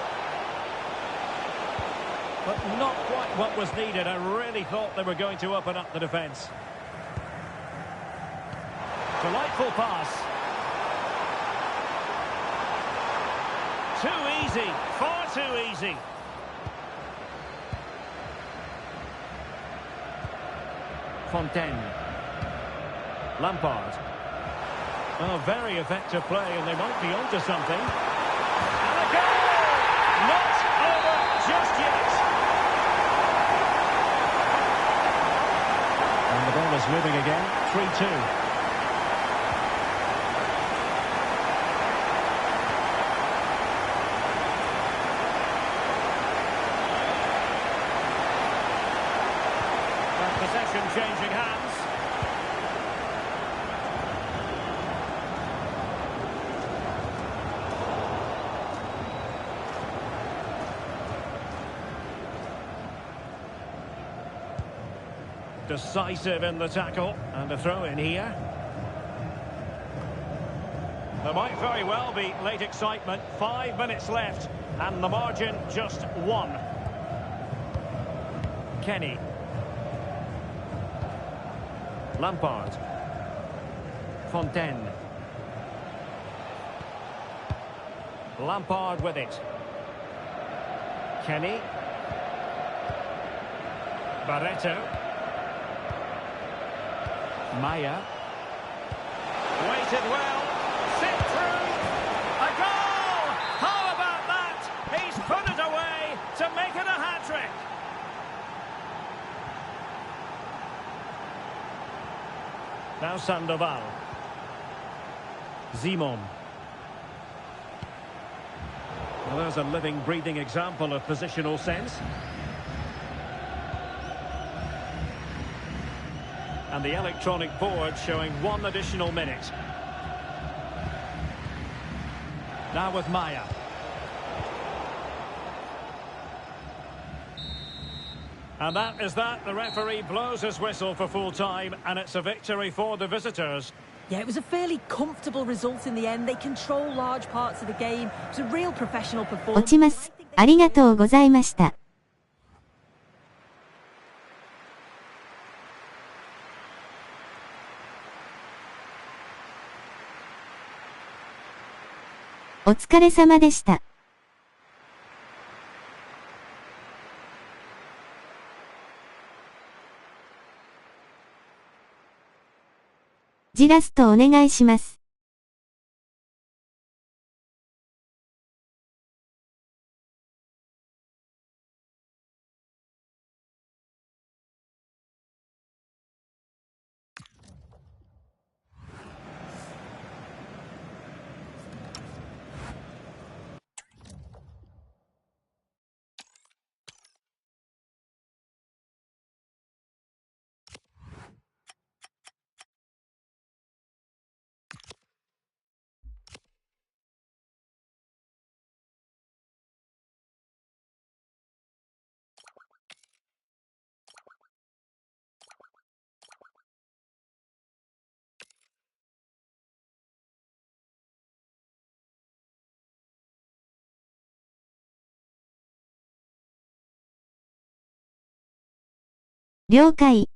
But not quite what was needed. I really thought they were going to open up the defence. Delightful pass. Too easy. Far too easy. Fontaine. Lampard. Oh, very effective play, and they might be onto something. And a goal! Not over just yet. And the ball is moving again. 3-2. Possession changing hands. Decisive in the tackle, and a throw in here. There might very well be late excitement. 5 minutes left, and the margin just 1. Kenny. Lampard. Fontaine. Lampard with it. Kenny. Barreto. Maya. Waited well. Sit through. A goal! How about that? He's put it away to make it a hat-trick. Now Sandoval. Zimon. Well, there's a living, breathing example of positional sense. And the electronic board showing 1 additional minute. Now with Maya. And that is that. The referee blows his whistle for full time, and it's a victory for the visitors. Yeah, it was a fairly comfortable result in the end. They control large parts of the game. It was a real professional 落 performance. ちます。ありがとうございました。お疲れ様でした。ジラストお願いします。了解。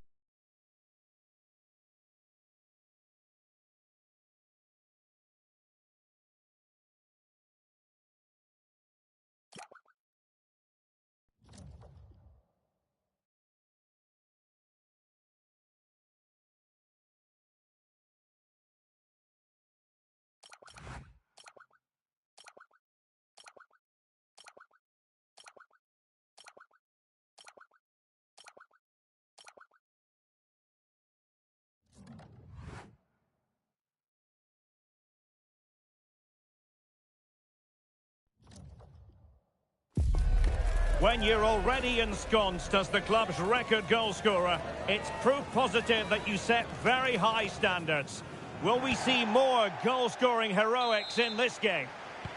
When you're already ensconced as the club's record goal scorer, it's proof positive that you set very high standards. Will we see more goal-scoring heroics in this game?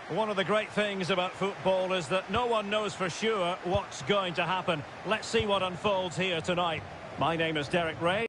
One of the great things about football is that no one knows for sure what's going to happen. Let's see what unfolds here tonight. My name is Derek Ray.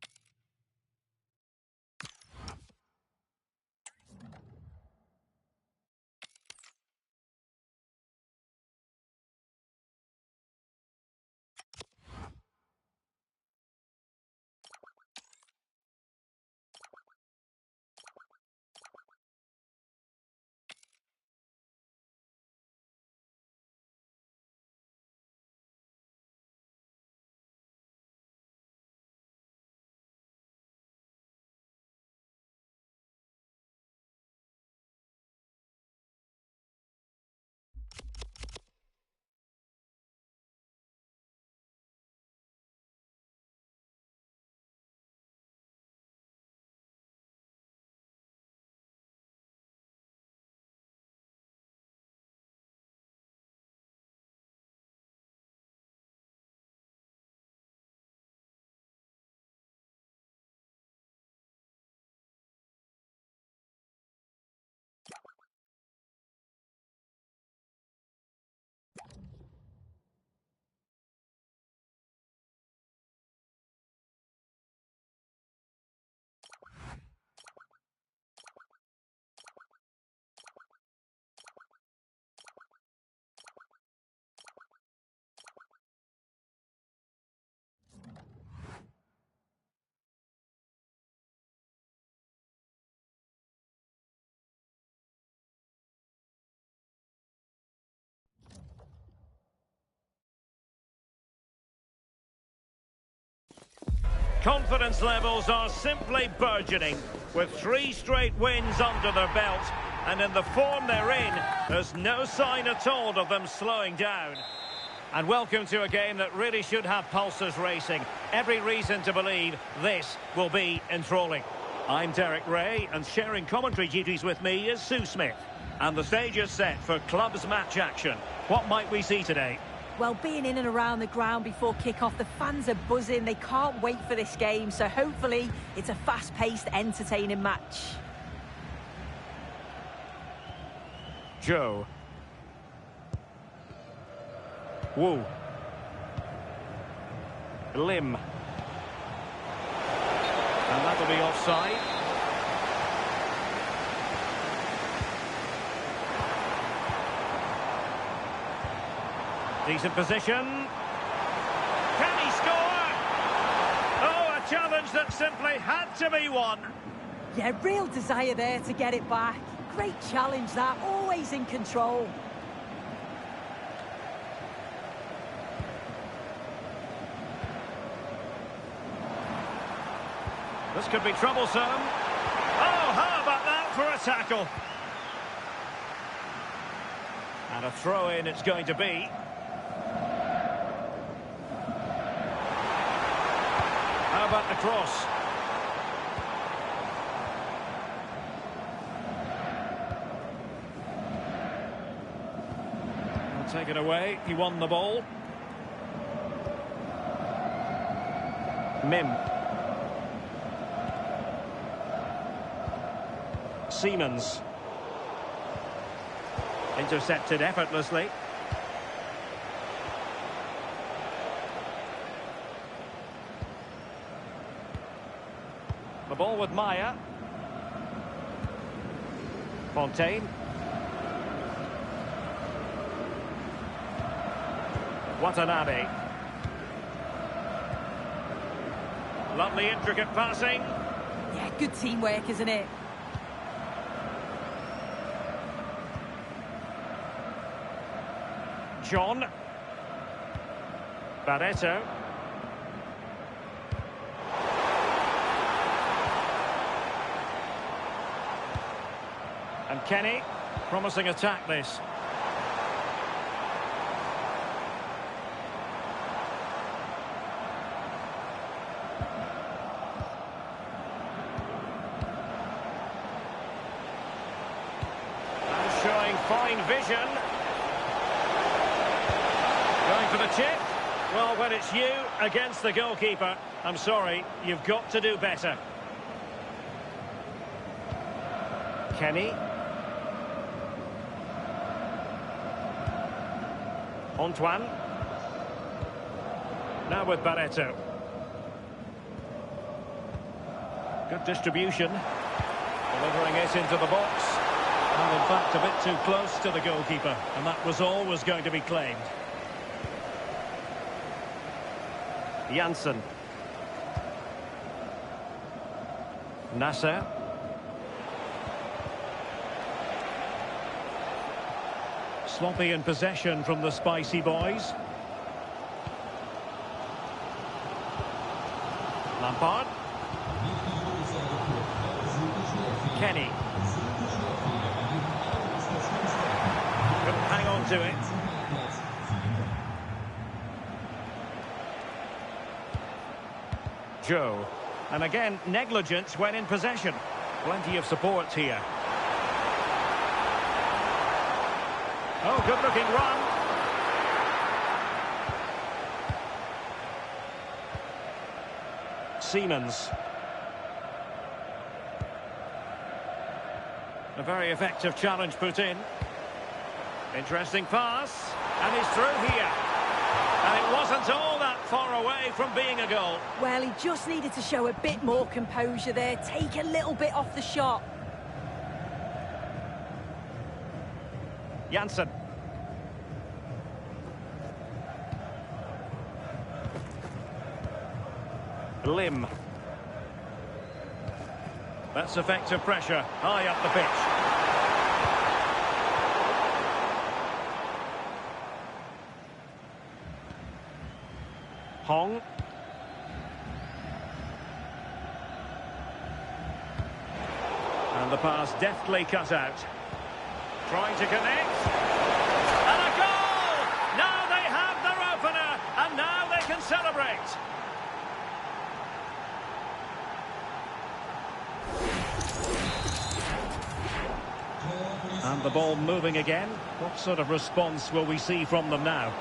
Confidence levels are simply burgeoning, with 3 straight wins under their belt, and in the form they're in, there's no sign at all of them slowing down. And welcome to a game that really should have pulses racing. Every reason to believe this will be enthralling. I'm Derek Ray, and sharing commentary duties with me is Sue Smith. And the stage is set for clubs match action. What might we see today? Well, being in and around the ground before kick-off, the fans are buzzing. They can't wait for this game, so hopefully it's a fast-paced, entertaining match. Joe. Wu. Lim. And that'll be offside. Decent position. Can he score? Oh, a challenge that simply had to be won. Yeah, real desire there to get it back. Great challenge that, always in control. This could be troublesome. Oh, how about that for a tackle? And a throw-in it's going to be. How about the cross? I'll take it away. He won the ball. Mim. Siemens. Intercepted effortlessly. The ball with Maya. Fontaine. Lovely intricate passing. Yeah, good teamwork, isn't it? John. Barreto. And Kenny. Promising attack this. And showing fine vision. Going for the chip. Well, when it's you against the goalkeeper, I'm sorry, you've got to do better. Kenny. Antoine. Now with Barreto. Good distribution. Delivering it into the box. And in fact, a bit too close to the goalkeeper. And that was always going to be claimed. Janssen. Nasser. Sloppy in possession from the spicy boys. Lampard. Kenny. Couldn't hang on to it. Joe. And again, negligence when in possession. Plenty of support here. Oh, good-looking run. Siemens. A very effective challenge put in. Interesting pass. And he's through here. And it wasn't all that far away from being a goal. Well, he just needed to show a bit more composure there. Take a little bit off the shot. Janssen. Lim. That's effective pressure, high up the pitch. Hong. And the pass deftly cut out. Trying to connect. And a goal! Now they have their opener, and now they can celebrate. And the ball moving again. What sort of response will we see from them now?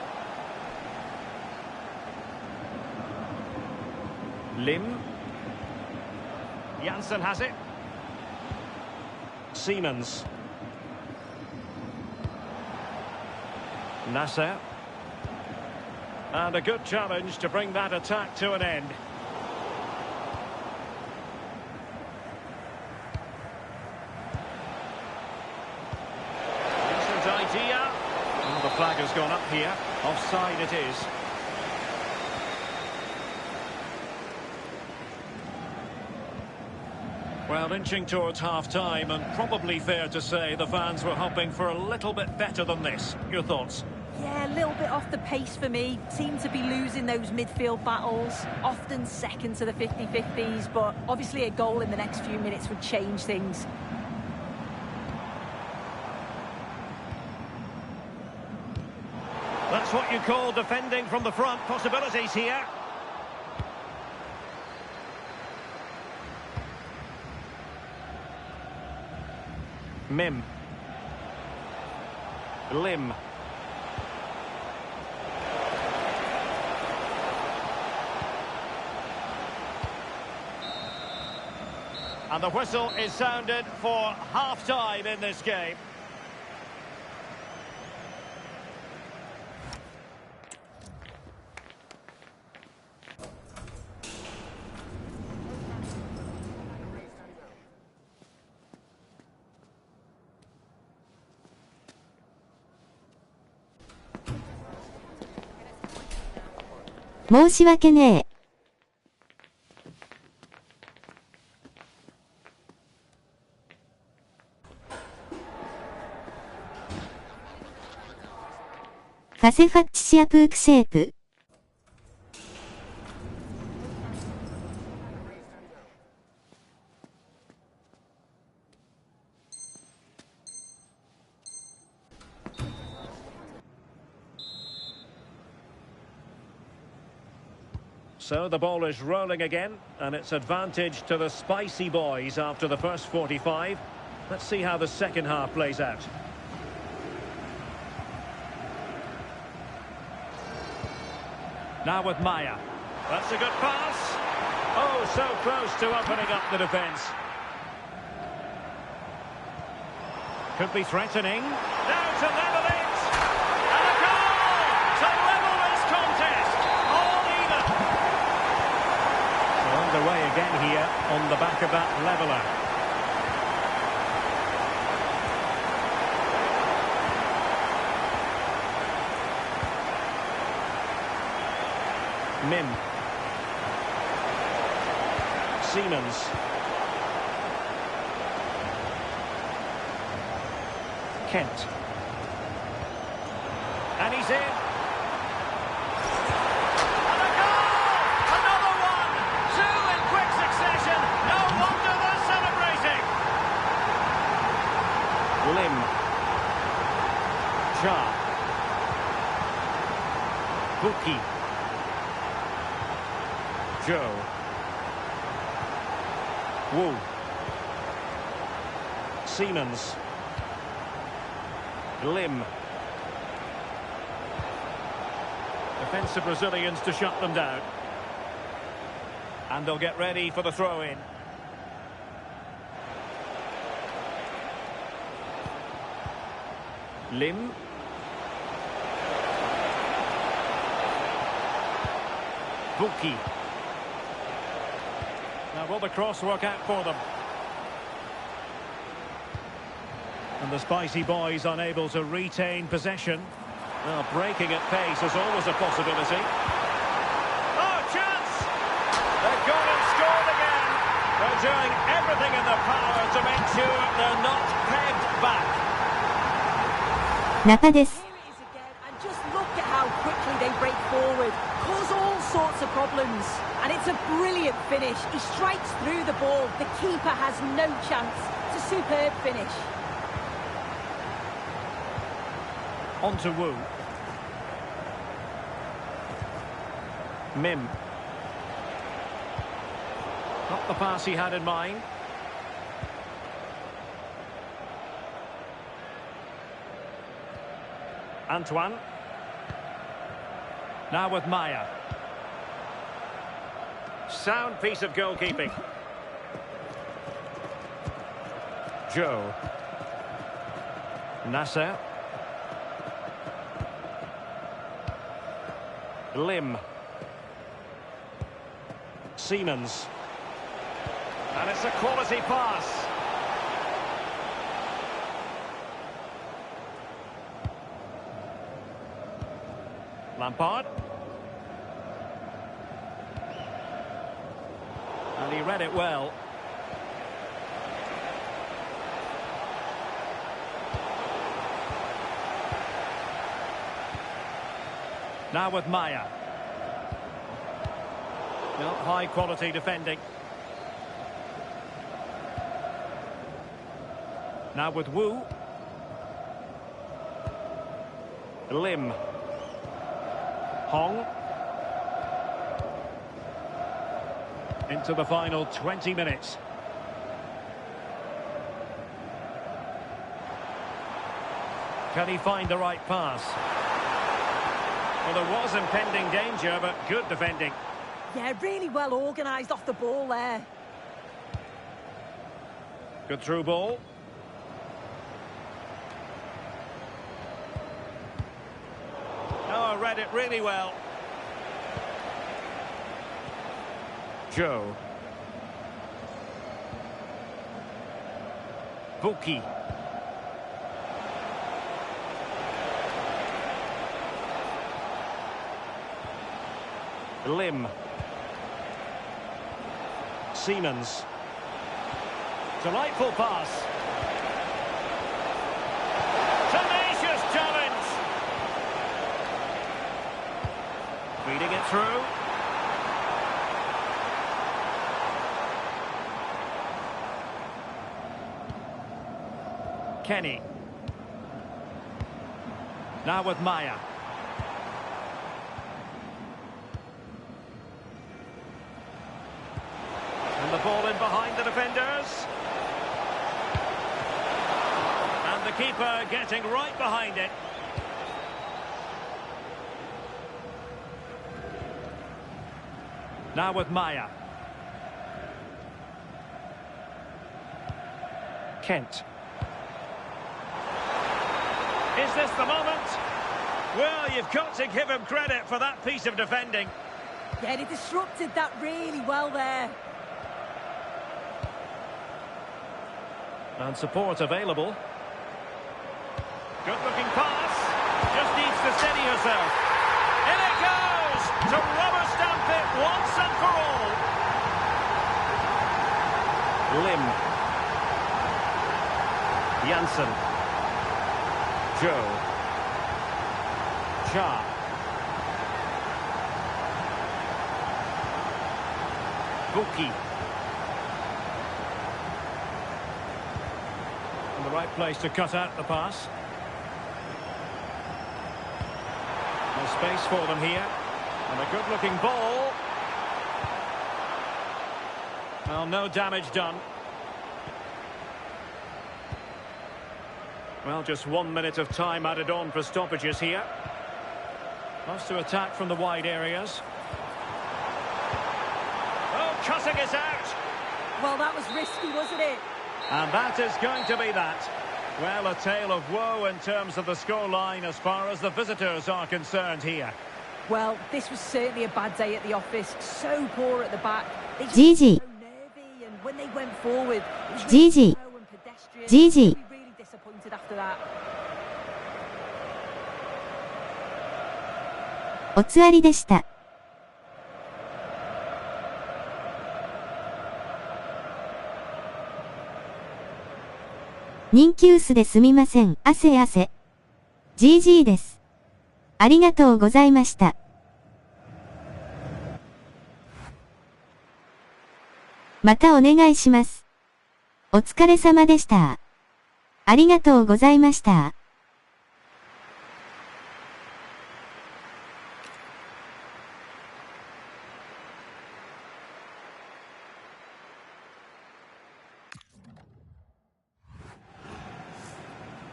Lim. Janssen has it. Siemens. Nasser. And a good challenge to bring that attack to an end. Decent idea. Oh, the flag has gone up here. Offside it is. Well, inching towards half-time, and probably fair to say the fans were hoping for a little bit better than this. Your thoughts? Yeah, a little bit off the pace for me. Seem to be losing those midfield battles. Often second to the 50-50s, but obviously a goal in the next few minutes would change things. That's what you call defending from the front. Possibilities here. Mim. Lim. And the whistle is sounded for half-time in this game.申し訳ねえ。ファセファッチシアプークシェープ。So the ball is rolling again, and it's advantage to the spicy boys after the first 45. Let's see how the second half plays out. Now with Maya. That's a good pass. Oh, so close to opening up the defence. Could be threatening. Now to level it. And a goal to level this contest. All even. So underway again here on the back of that leveller. Mim. Siemens. Kent. And he's in. And a goal! Another one! Two in quick succession. No wonder they're celebrating. Lim. Cha. Buki. Joe. Wu. Siemens. Lim. Defensive Brazilians to shut them down. And they'll get ready for the throw-in. Lim. Buki. Now will the cross work out for them? And the spicy boys unable to retain possession. Well, breaking at pace is always a possibility. Oh, chance! They've gone and scored again. They're doing everything in their power to make sure they're not pegged back. 中です。 Here it is again, and just look at how quickly they break forward. Cause all sorts of problems. And it's a brilliant finish. He strikes through the ball. The keeper has no chance. It's a superb finish. On to Wu. Mim. Not the pass he had in mind. Antoine. Now with Maya. Sound piece of goalkeeping. Joe. Nasser. Lim. Siemens. And it's a quality pass. Lampard. And he read it well. Now with Maya. Well, high quality defending. Now with Wu. Lim. Hong. Into the final 20 minutes. Can he find the right pass? Well, there was impending danger, but good defending. Yeah, really well organised off the ball there. Good through ball. Oh, read it really well. Joe. Buki. Lim. Siemens. Delightful pass. Tenacious challenge. Kenny. Now with Maya. And the ball in behind the defenders. And the keeper getting right behind it. Now with Maya. Kent. Is this the moment? Well, you've got to give him credit for that piece of defending. Yeah, he disrupted that really well there. And support available. Good-looking pass. Just needs to steady herself. In it goes! To rubber stamp it once and for all. Lim. Janssen. Joe. Cha. Buki. In the right place to cut out the pass. No space for them here. And a good-looking ball. Well, no damage done. Well, just 1 minute of time added on for stoppages here. Loves to attack from the wide areas. Oh, cutting it out. Well, that was risky, wasn't it? And that is going to be that. Well, a tale of woe in terms of the scoreline as far as the visitors are concerned here. Well, this was certainly a bad day at the office. So poor at the back. They just GG. so nervy, and when they went forward, it was GG. really slow and pedestrian. GG. Really disappointed after that. おつわりでした。人気薄ですみません。汗汗。GG です。ありがとうございました。またお願いします。お疲れ様でした。ありがとうございました。